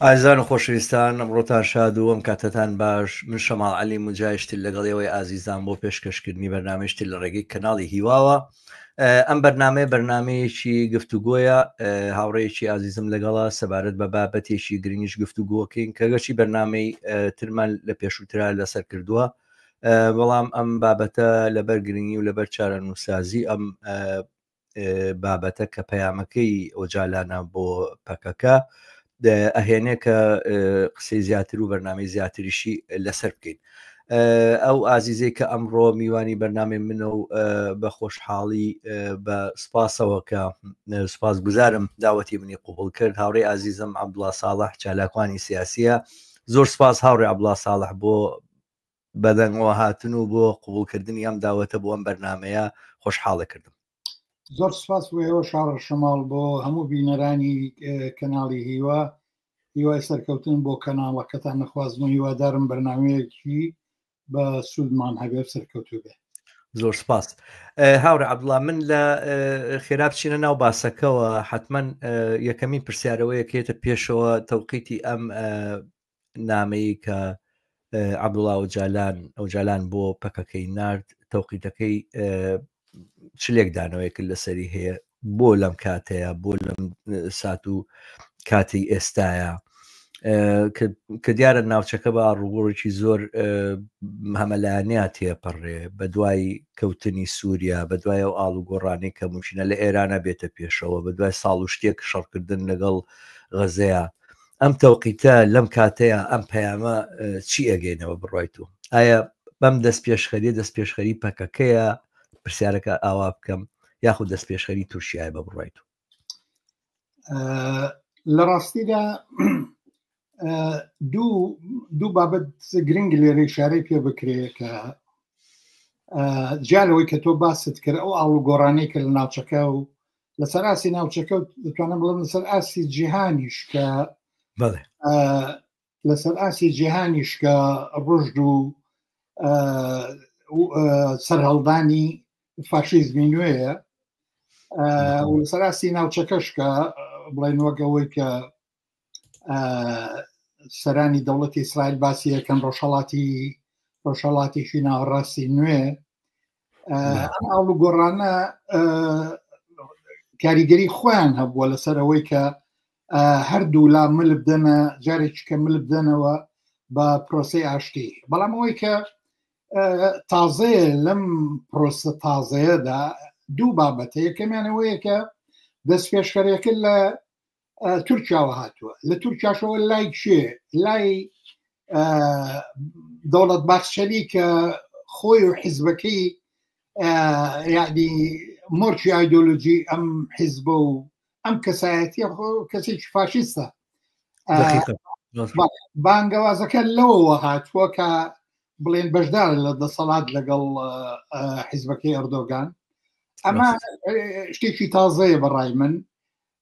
ئازان و خۆشەویستان ئەمڕۆتان شاد و ئەم کاتتان باش. من شەماڵ عەلی موجایشتی لەگەڵەوەی ئازیزان بۆ پێشکەشکردنی بەرنامەیەشتی لە ڕێگەی کەناڵی هیواوە. ئەم بەرنمەیەکی گفتوگۆیە، هاوڕێیەکی ئازیزم لەگەڵا سەبارەت بە بابەتێکی گرنگیش گفتوگۆکەین کە گەشی بەرنمەی ترمان لە پێشووترا لەسەر کردووە، بەڵام ئەم بابەتە لەبەر گرنگی و لەبەر چارەنووسازی ئەم بابەتە کە پەیامەکەی ئۆجالانە بۆ پەکەکە ئەهێنێ کە قسەی زیاتر و بەرنامەی زیاتریشی لەسەر بکەین. ئەو ئازیزەی کە ئەمڕۆ میوانی بەرنامەی منە و بە خۆشحاڵی بە سپاسەوە کە سپاس گوزارم داوەتی منی قوبڵ کرد. هاوڕێی ئازیزم عەبدوڵڵا ساڵح چالاکوانی سیاسیە. زۆر سپاس هاوڕێ عەبدوڵڵا ساڵح بۆ بەدەنگەوە هاتن و بۆ قوبڵکردنی ئەم داوەتە بۆ ئەم بەرنمەیە خۆشحاڵە کردم. زۆر سپاس بۆ شاڕ شەماڵ بۆ هەموو بینەرانی کەناڵی هیوای سەرکەوتن بۆ کەناڵەکەتان نەخوازم و هیوادارم بەرنامەیەکی بە سوودمان هەبێ سەرکەوتو بێ. زۆر سپاس هاوڕێ عەبدوڵڵا، من لە خێرا بچینە ناو باسەکەەوە حتمما یەکەمین پرسیارەوەی کێتە پێشەوە تەوقیتی ئەم نامەیە کە عەبدوڵڵا ئۆجالان بۆ پەکەکەی نارد، تەوقیتەکەی چلێکدانەوەی کرد لەسەری هەیە بۆ لەم کاتەیە، بۆ لەم سات و کاتی ئێستاە کە دیارە ناوچەکە بە ڕووگۆڕێکی زۆر هەمەلایەنەیە تێپەڕێ بە دوای کەوتنی سووریا، بە دوای ئەو ئاڵ و گۆڕانەی کە موچینە لە ئێرانە بێتە پێشەوە، بە دوای ساڵ و شتێک شەڕکردن لەگەڵ غەزەیە. ئەم تەوقیتە لەم کاتەیە ئەم پەیامە چی ئەگەینەوە بڕایت و ئایا بەم دەست پێشخەری پەکەکەیە پرسیارەکە ئاوا بکەم یاخود دەست پێشخەری تووشیایە بە بڕایت و لە ڕاستیدا دوو بابەت گرنگ لێرە شارەی پێ بکرێ کە جالەوەی کە تۆ باست کرد ئەو ئاڵ و گۆڕانەی کە لە ناوچەکە و لەسەر ئاسی ناوچەکە و دەتوانم بڵم لەسەر ئاسی جیهانیش کە لەسەر ئاسی جیهانیش کە ڕژد و سەرهەڵدانی فاشیزمی نوێیە و لەسەر ئاسی ناوچەکەش کە بڵێن وەگەوەی کە سەرانی دەوڵەتی ئیسرائیل باسی یەکەم ڕۆژهەڵاتێکی ناوەڕاستی نوێ ئەم ئاڵ و گۆڕانە کاریگەری خۆیان هەبووە لەسەر ئەوەی کە هەردوو لا مل بدەنە جارێکی کە مل بدەنەوە بە پرۆسەی ئاشتی. بەڵام ئەوەی کە تازەیە لەم پرۆسە تازەیەدا دوو بابەتە، یەکەمیانەوەیە کە دەست پێشخەریەکە لە تورکیاوە هاتووە. لە تورکیاشەوە لای کێ؟ لای دەوڵەت باخچەلی کە خۆی و حیزبەکەی یعنی مۆرچی ئایدۆلۆجی ئەم حیزبە و ئەم کەسایەتیە کەسێکی فاشیستە. بانگەوازەکە لەوەوە هاتووە کە بڵێن بەشدار لە دەسەڵات لەگەڵ حیزبەکەی ئەردۆگان. ئەمە شتێکی تازەیە بەڕای من.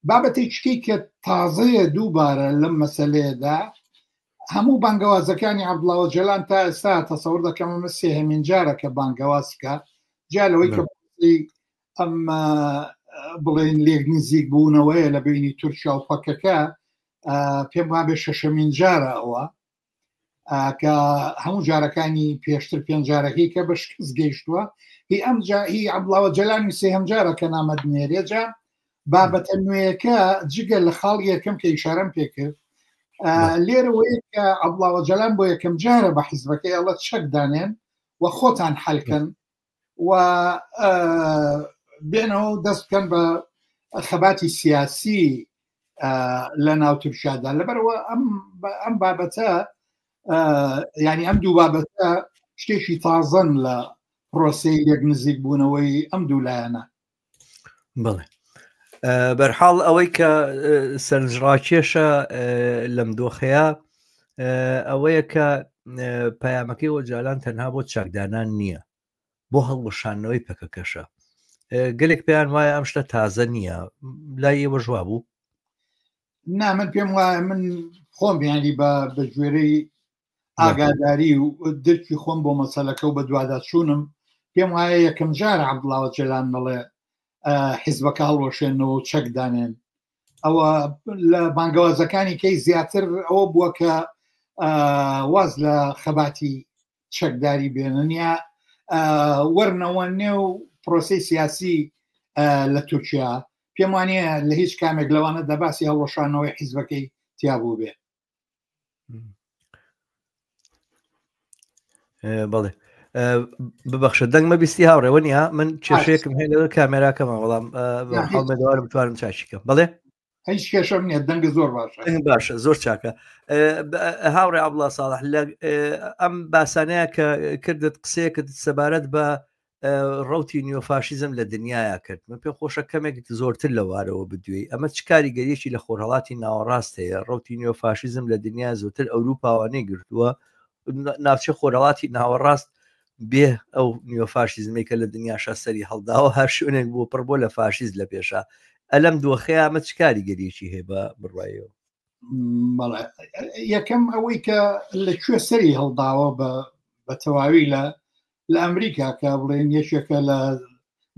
بابەتێکی کە تازەیە دووبارە لەم مەسەلەیەدا هەموو بانگەوازەکانی عەبدوڵڵا ئۆجەلان تا ئێستا تەسەوڕ دەکەم ئەمە سێهەمین جارە کە بانگەواز بکە، جالەوەی کە ئەم بڵێن لێک نزیک بوونەوەیە لە بینی تورکیا و پەکەکە پێم وابێ شەشەمین جارە ئەوە کە هەموو جارەکانی پێشتر پێنج جارەکەی کە بە شکست گەیشتووە. هی ئەم هی عەبدوڵڵا ئۆجەلانی سێهەم جارە کە نامەدنێرێجا بابەتە نوێیەکە جگە لە خاڵ یەکەم کە ئیشارەم پێکرد لێرەوەیە کە عەبدوڵڵا ئۆجەلان بۆ یەکەم جارە بە حیزبەکەی ئەڵە چەک دانێن و خۆتان حەلکەن و بێنەوە دەست بکەن بە خەباتی سیاسی لە ناو تورکیادا. لەبەرەوە ئەم بابەتە ینی ئەم دوو بابەتە شتێکی تازەن لە پرۆسەی یەک نزیک بوونەوەی ئەم دوو لایەنە. بڵێ بەرحاڵ ئەوەی کە سەرنجڕاکێشە لەم دۆخەیە ئەوەیە کە پەیامەکەی ئۆجالان تەنها بۆ چاکدانان نییە، بۆ هەڵوەشانەوەی پەکەکەشە. گەلێک پێیان وایە ئەم شتە تازە نییە، لای ئێوە ژوا بوو؟ نا، من پێم وایە من خۆم ینی بە گوێرەی ئاگاداری و دەرکی خۆم بۆ مەسەلەکە و بە دوواداچوونم پێم وایە یەکەم جارە عەبدوڵڵا ئۆجەلان بڵێ حیزبەکە هەڵوەشێنەوە و چەک دانێن ئەوە لە بانگەوازەکانی کەی زیاتر ئەوە بووە کە واز لە خەباتی چەکداری بێنن یا وەرنەوە نێو پرۆسی سیاسی لە تورکیا پێم وانە لە هیچ کامێک لەوانە دەباسی هەڵوەشانەوەی حیزبەکەی تیابوو بێ. بەڵێ ببەخشە دەنگ مەبیستی هاوڕێوە نیە من کێشەیەکم هەیە لەوە کامێراکەمە بەڵام هەڵمەدەوارم بتوانم چاشیکەم بڵێ هیچ کێشەم نییە دەنگە زۆر باشە باشە زۆر چاکە هاوڕێ عەبدوڵڵا ساڵح لە ئەم باسانەیە کە کردت قسەیەکت سەبارەت بە ڕەوتی نیۆفاشیزم لە دنیاە کرد من پێم خۆشە کەمێک زۆرتر لەوارەوە بدوێ ئەمە چ کاریگەریەکی لە خۆرهەڵاتی ناوەڕاست هەیە ڕەوتی نیۆفاشیزم لە دنیا زۆرتر ئەوروپاوانەی گرتووە ناوچە خۆرهەڵاتی ناوەڕاست بێ ئەو نیۆفاشیزمی کە لە دنیاشە سەری هەڵداوە هەر شوێنێک بوو پڕ بۆ لە فاشیز لە پێشە ئەلەم دۆخەیە ئەمە چ کاریگەریەکی هەیە بە بڕایەوە یەکەم ئەوەی کە لەکوێ سەری هەڵداوە بە تەواوی لە ئەمریکا کە بڵێن یەکێکە لە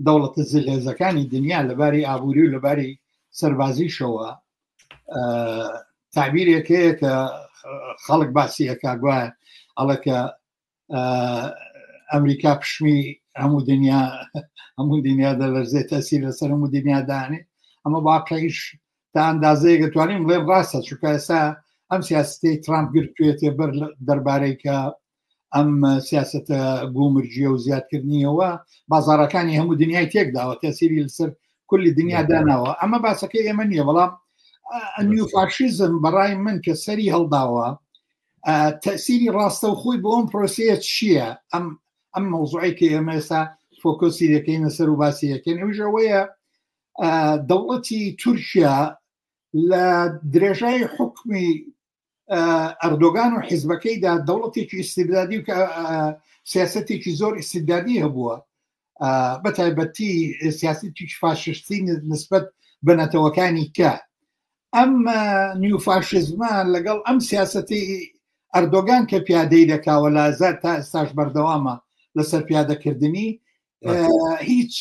دەوڵەتە زلهێزەکانی دنیا لەباری ئابووری و لەباری سەربازیشەوە تعبیرێک هەیە کە خەڵک باسیەکە گوایە ئەڵەکە ئەمریکا پشمی هەموو دنیا دەلەرزێت تەسیر لەسەر هەموو دنیادانێ ئەمە باقیش تا ئەندازەیە دەتوانین بڵێن ڕاستە چونکە ئێستا ئەم سیاستەی ترامپ گرتوێتێ بەر دەربارەی کە ئەم سیاستە گومرجیە و زیادکردنیەوە بازارەکانی هەموو دنیای تێکداوە تەسیری لەسەر کولی دنیا داناوە ئەمە باسەکەی ئێمە نییە بەڵام نیوفاشیزم بەڕای من کە سەری هەڵداوە تەسیری ڕاستە و خۆی بۆ ئەم پرۆسەیە چییە ئەم مەوزوعی کە ئێمە ئێستا فۆکۆسی دەکەینە سەر و باسی دەکەین ئەوژەوەیە دەوڵەتی تورکیا لە درێژای حکمی ئەردۆگان و حیزبەکەیدا دەوڵەتێکی ئیستیبدادی و سیاسەتێکی زۆر ئیستیبدادی هەبووە بە تایبەتی سیاسەتێکی فاشستی نسبەت بە نەتەوەکانی کە ئەم نیوفاشیزمە لەگەڵ ئەم سیاسەتی ئەردۆگان کە پیادەی دەکاوە لە ئازار تا ئێستاش بەردەوامە لەسەر پیادەکردنی هیچ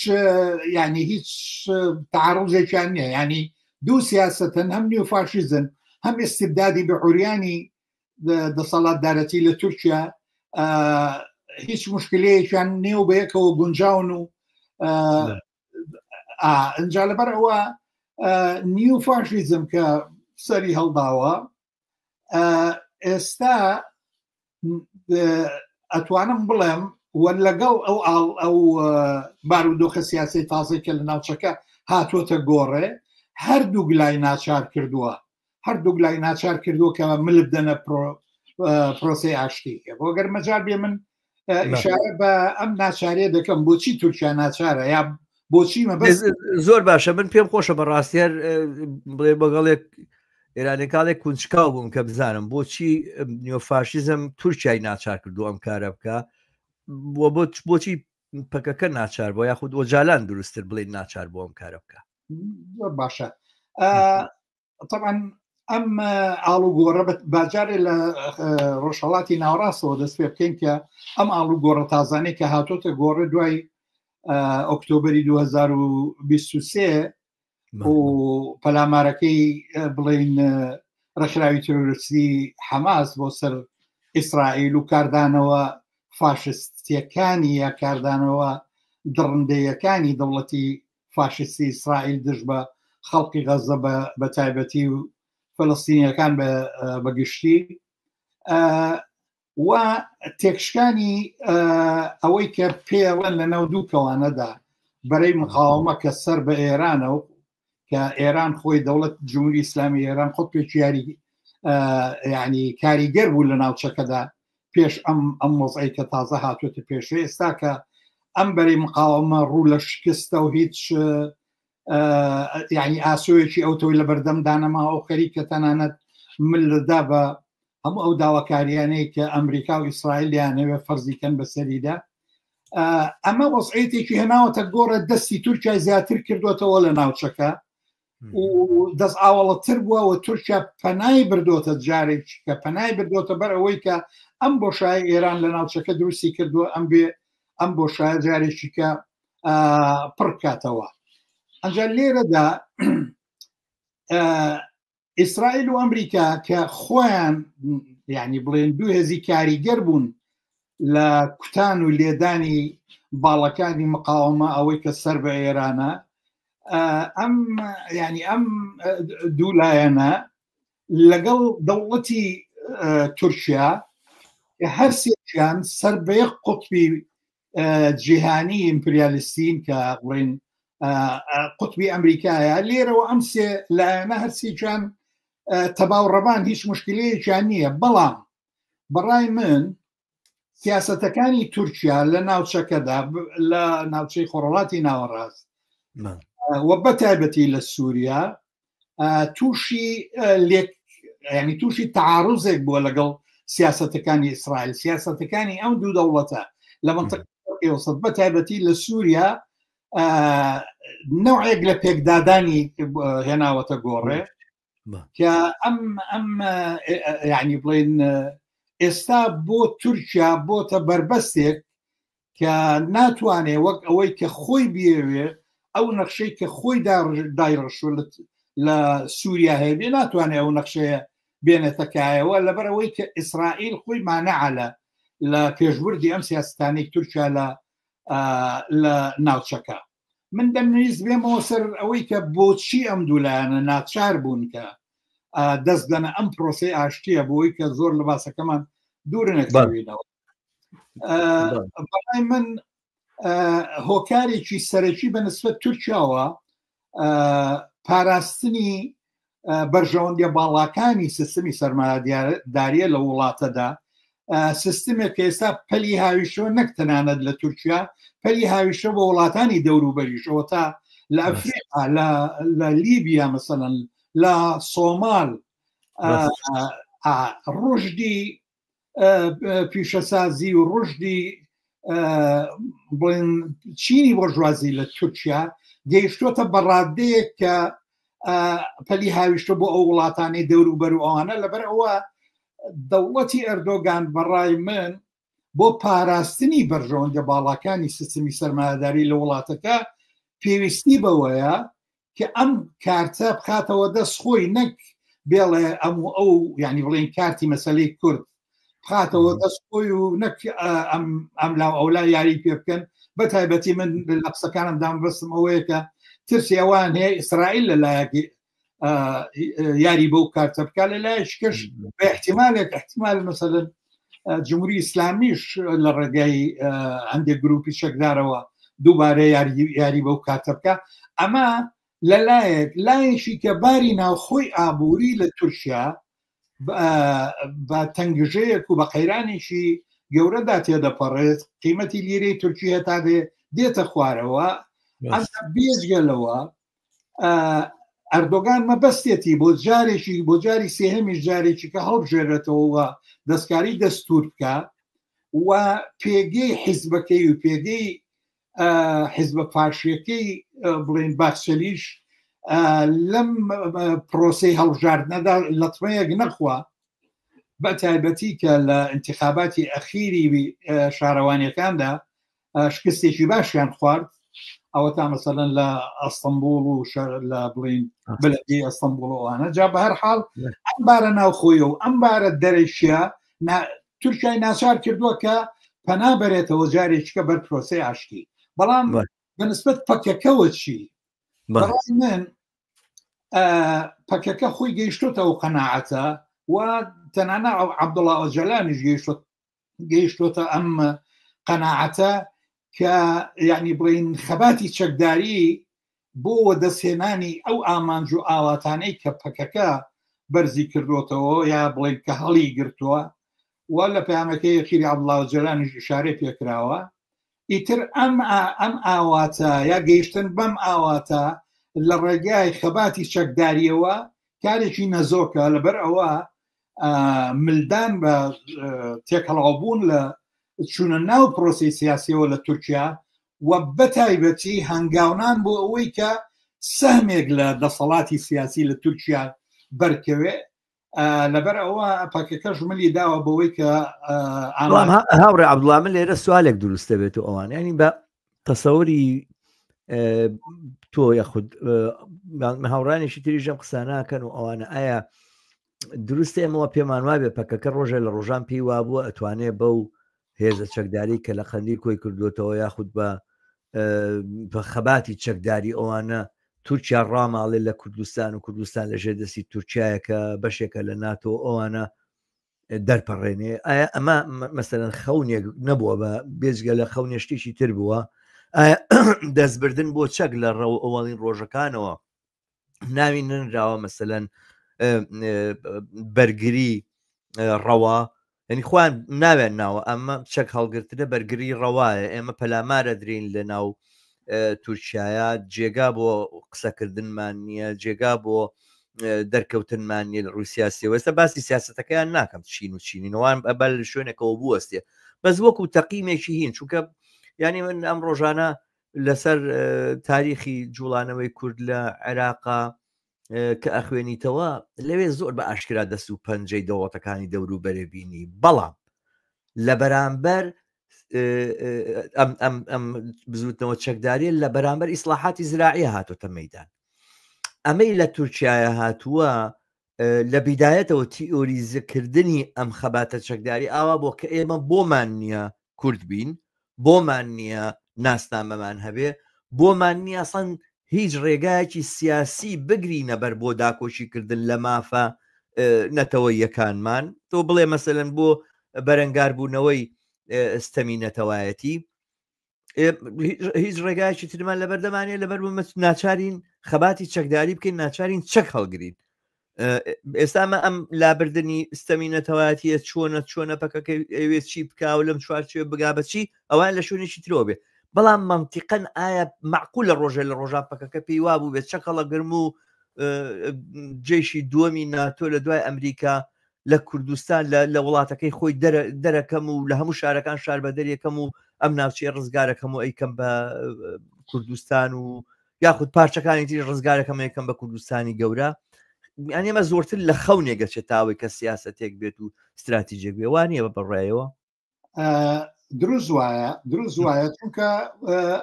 تعارضێکیان نییە ینی دوو سیاستن هەم نیوفاشیزم هەم ئیستیبدادی بە عوریانی دەسەڵاتدارەتی لە تورکیا هیچ مشکلەیەکیان نێو بەیەکەوە گونجاون و ئەنجا لەبەر ئەوە نیوفاشیزم کە سەری هەڵداوە ئێستا ئەتوانم بڵێم وە لەگەڵ ئەو بارودۆخە سیاسی تازەی کە لە ناوچەکە هاتوۆتە گۆڕێ هەردوو گلای ناچار کردووە کە ملت دەنە پرۆسی ئاشتیکە بۆ گەر مەجار بێ من ئیشارە بە ئەم ناچارێ دەکەم بۆچی تورکیا ناچارە یا بۆچی زۆر باشە من پێم خۆشە بەڕاستیار بڵێ بەگەڵێک ئێرانێکاڵێک کونجکاو بووم کە بزانم بۆچی نیۆفاشیزم تورکیای ناچار کردو ئەم کارە بکە بۆچی پەکەکە ناچار بۆ یاخود ئۆجالان دروستتر بڵێ ناچار بۆ ئەم کارە بکە باشە طبعا ئەم ئاڵوگۆڕە باجارێ لە ڕۆژهەڵاتی ناوەڕاستەوە دەست پێ بکەین کە ئەم ئاڵوگۆڕە تازانەی کە هاتۆتە گۆڕە دوای ئۆکتۆبری 2023 و پەلامارەکەی بڵین ڕێکخراوی تۆریستی حەماس بۆ سەر ئیسرائیل و کاردانەوە فاشستیەکانی یا کاردانەوە دڕندەیەکانی دەوڵەتی فاشستی ئیسرائیل دژ بە خەڵکی غەزە بە تایبەتی و فەلەستینیەکان بەگشتی و تێکشکانی ئەوەی کە پێڵەن لە ناو دوو کەوانەدا بەرەی مقاومە کە سەر بە ئێرانە و کە ئێران خۆی دەوڵەت جمهوری ئیسلامی ئێران خۆت پێکی یاری یعنی کاریگەر بوو لە ناوچەکەدا پێش ئەم وەزعی کە تازە هاتوێتە پێشێ ئێستا کە ئەم بەرەی مقاومە ڕوو لە شکستە و هیچ یعنی ئاسۆیەکی ئەوتۆی لە بەردەم دانەما ئەو خەریکە تەنانەت ملدا بە هەموو ئەو داواکاریانەی کە ئەمریکا و ئیسرائیلیانەوێ فەرزیکەن بەسەریدا ئەمە وەزعیتێکی هێناوەتە گۆڕە دەستی تورکیا زیاتر کردوێتەوە لە ناوچەکە و دەست ئاوەڵەتر بووە تورکیا پەنای بردۆتە جارێکی کە پەنای بردۆتە بەر ئەوەی کە ئەم بۆشای ئێران لە ناوچەکە دروستی کردووە ئەم بۆشایە جارێکی کە پڕ بکاتەوە ئەنجا لێرەدا ئیسرائیل و ئەمریکا کە خۆیان یعنی بڵێن دوو هێزی کاریگەر بوون لە کوتان و لێدانی باڵەکانی مقاومە ئەوەی کە سەر بە ئێرانە ئەم دوولایەنە لەگەڵ دەوڵەتی تورکیا هەر سێکیان سەر بە یەک قوتبی جیهانی ئیمپریالیستین کە بڵێن قوتبی ئەمریکایە لێرەوە ئەم سێ لایەنە هەرسێکیان تەباوڕەبان هیچ مشکلەیەکیان نییە بەڵام بەڕای من سیاسەتەکانی تورکیا لە ناوچەکەدا لە ناوچەی خۆڕەڵاتی ناوەڕاست وە بەتایبەتی لە سووریا تووشی تعارضێک بووە لەگەڵ سیاسەتەکانی ئیسرائیل سیاسەتەکانی ئەم دوو دەوڵەتە لە منطقەی وسط بەتایبەتی لە سووریا نوعێک لە پێکدادانی هێناوەتە گۆڕێ کە ئەم یعنی بڵێن ئێستا بۆ تورکیا بۆتە بربەستێک کە ناتوانێ وەک ئەوەی کە خۆی بێوێ ئەو نەخشەی کە خۆی دایڕەشوە لە سووریا هەیە ناتوانێت ئەو نەخشەیە بێنێتەکایەوە لەبەرەوەی کە ئیسرائیل خۆی مانەعە لە پێشبردی ئەم سیاستانەی تورکیا لە ناوچەکە من دەمویست بێمەوە سەر ئەوەی کە بۆچی ئەم دوولایەنە ناچار بوون کە دەست دەنە ئەم پرۆسی ئاشتیە بۆی کە زۆر لە باسەکەمان دوورە نەکەوینەوە بەڵای من هۆکارێکی سەرەکی بەنسبەت تورکیاوە پاراستنی بەرژەوەندیە باڵاکانی سیستمی سەرمایەداریە لە وڵاتەدا سیستمێک کە ئێستا پەلی هاویشەوە نەک تەنانەت لە تورکیا پەلی هاویشە بە وڵاتانی دەوروبەریشەوە تا لە ئەفریقا لە لیبیا مەسەڵەن لە سۆمال ڕژدی پیشەسازی و ڕژدی چینی بۆژوازی لە تورکیا گەیشتوتە بەڕادەیەک کە پەلی هاویشتە بۆ ئەو وڵاتانی دەوروبەر و ئەوانە لەبەر ئەوە دەوڵەتی ئەردۆگان بەڕای من بۆ پاراستنی بەرژەوەندە باڵاکانی سیستمی سەرمایەداری لە وڵاتەکە پێویستی بەوەیە کە ئەم کارتە بخاتەوە دەست خۆی نەک بێڵێ ئەو یعنی بڵێن کارتی مەسەلەی کورد بخاتەوە دەست خۆی و نەک ئەم لاو ئەولا یاری پێ بکەن بەتایبەتی من لە قسەکانمدام بەستم ئەوەیە کە ترسی ئەوان هەیە ئیسرائیل لە لایەکی یاری بەو کارتە بکە لە لایەشکەش بە احتیمالێک احتیمال مەسەلەن جمهوری ئیسلامیش لە ڕێگای هەندێک گروپی شەکدارەوە دووبارە یاری بەو کارتە بکە ئەمە لە لایەکی کە باری ناوخۆی ئابووری لە تورکیا بە تەنگژەیەک و بە قەیرانێکی گەورەدا تێدەپەڕێت قیمەتی لیرەی تورکی هەتا دێتە خوارەوە بێجگەلەوە ئەردۆگان مەبەستێتی بۆ جارێکی بۆ جاری سێهەمیش جارێکی کە هەڵبژێرێتەوە دەستکاری دەستور بکە و پێگەی حیزبەکەی و پێگەی حیزبە پاشیەکەی بڵێن باخچەلیش لەم پرۆسەی هەڵبژاردنەدا لەتمەیەک نەخوا بە تایبەتی کە لە انتخاباتی ئەخیری شارەوانیەکاندا شکستێکی باشیان خوارد ئەوە تا مەسەلەن لە ئەستەمبوڵ و لە بڵین بەلەدی ئەستەمبوڵەوانە جا بە هەر حاڵ ئەم بارە ناوخۆیە و ئەم بارە دەرەشیە تورکیای ناچار کردووە کە پەنا بەرێتەوە جارێکیکە بەر پرۆسەی ئاشتی بەڵام بەنسبەت پەکەکەوە چی بەڕای من پەکەکە خۆی گەیشتوتەوە قەناعەتە و تەنانە عەبدوڵڵا ئۆجەلانیش گەیشتوتە ئەم قەناعەتە کە یعنی بڵین خەباتی چەکداری بۆ دەستهێنانی ئەو ئامانج و ئاواتانەی کە پەکەکە بەرزی کردوتەوە یا بڵین کە هەڵی گرتووە و لە پەیامەکەی خیری عەبدوڵڵا ئۆجەلانیش ئیشارەی پێکراوە ئیتر ئەم ئاواتە یا گەیشتن بەم ئاواتە لە ڕێگای خەباتی چەکداریەوە کارێکی نەزۆکە لەبەر ئەوە ملدان بە تێکەڵاوبوون لە چونە ناو پرۆسی سیاسیەوە لە تورکیا و بەتایبەتی هەنگاونان بۆ ئەوەی کە سەهمێک لە دەسەڵاتی سیاسی لە تورکیا بەرکەوێ لەبەر ئەوە پاکەکە ژمەلی داوە بەوەی کە هاوڕێ عەبدوڵڵا من لێرە سوالێک دروستە بێت و ئەوان ینی بە تەسەوری تۆ یاخود هاوڕانێکی تری ژەم قساناکەن و ئەوانە ئایا دروستە ئێمەوە پێمان وابێ پەکەکە ڕۆژە لە ڕۆژان پێی وابووە ئەتوانێت بەو هێزە چەکداری کە لە خەندی کۆی کردوێتەوە یاخود بە خەباتی چەکداری ئەوانە تورکیا ڕاماڵێ لە کوردستان و کوردستان لە ژێردەستی تورکایەکە بەشێکە لە ناتۆ ئەوانە دەرپەڕێنێ ئایا ئەمە مەسەرەن خەونێک نەبووە بە بێجگە لە خەونێشتێکی تر بووە ئایا دەستبردن بۆ چەک لە ڕەو ئەوڵین ڕۆژەکانەوە ناوی نراوە مەسەلەن بەرگری ڕەوا ینی خوان ناوێن ناوە ئەمە چەک هەڵگرتنە بەرگری ڕەوایە ئێمە پەلامارە درین لە ناو تورکایە جێگا بۆ قسەکردنمان نییە جێگا بۆ دەرکەوتنمان نیە لە ڕووی سیاسیەوە ئێستا باسی سیاستەکەیان ناکەم چین و چینینەوەوان ئەبەر لە شوێنێکەوە بوەستێ بەس وەکو تەقیمێکی هین چونکە ینی من ئەم ڕۆژانە لەسەر تاریخی جوڵانەوەی کورد لە عێراقا کە ئەخوێنیتەوە لەوێ زۆر بە ئاشکرا دەست و پەنجەی دەوڵەتەکانی دەور و بەرەبینی بەڵام لە بەرامبەر ئەم بزوتنەوە چەکداریە لە بەرامبەر ئیسلاحاتی زراعی هاتۆتە مەیدان ئەمەی لە تورکایە هاتووە لە بیدایەتەوە تیئۆریزەکردنی ئەم خەباتە چەکداری ئاوا بۆ کە ئێمە بۆمان نییە کورد بین بۆمان نییە ناسنامەمان هەبێ بۆمان نییە ئەسڵەن هیچ ڕێگایەکی سیاسی بگرینە بەر بۆ داکۆشیکردن لە مافە نەتەوە یەکانمان تۆ بڵێ مەسەلەن بۆ بەرەنگار بوونەوەی ستەمینەتەوایەتی هیچ ڕێگایکی ترمان لە بەردەمانێ لەبەر بمە ناچارین خەباتی چەکداری بکەین ناچارین چەک هەڵگرین ئێستامە ئەم لابردنی ستەمینەتەوایەتیە چۆنە پەکەکە ئەوێت چی بکاو لەم چوارچێ بگا بەچی ئەوان لە شوێنێکی ترۆ بێ بەڵام مەنتیقەن ئایا معقول لە ڕۆژە لە ڕۆژان پەکەکە پێی وابوو بێت چەقەڵە گرم و جێشی دووەمی ناتۆ لە دوای ئەمریکا لە کوردستان لە وڵاتەکەی خۆی دەرەکەم و لە هەموو شارەکان شار بە دەریەکەم و ئەم ناوچەیە ڕزگارەکەم و ئەیکەم بە کوردستان و یاخود پارچەکانی تری ڕزگارەکەم یەکەم بە کوردستانی گەورە ئەمە زۆرتر لە خەونێگەچێت تاوەی کە سیاسەتێک بێت و استراتیژێک بێوانیە بە بەڕێەوە دروست وایە چونکە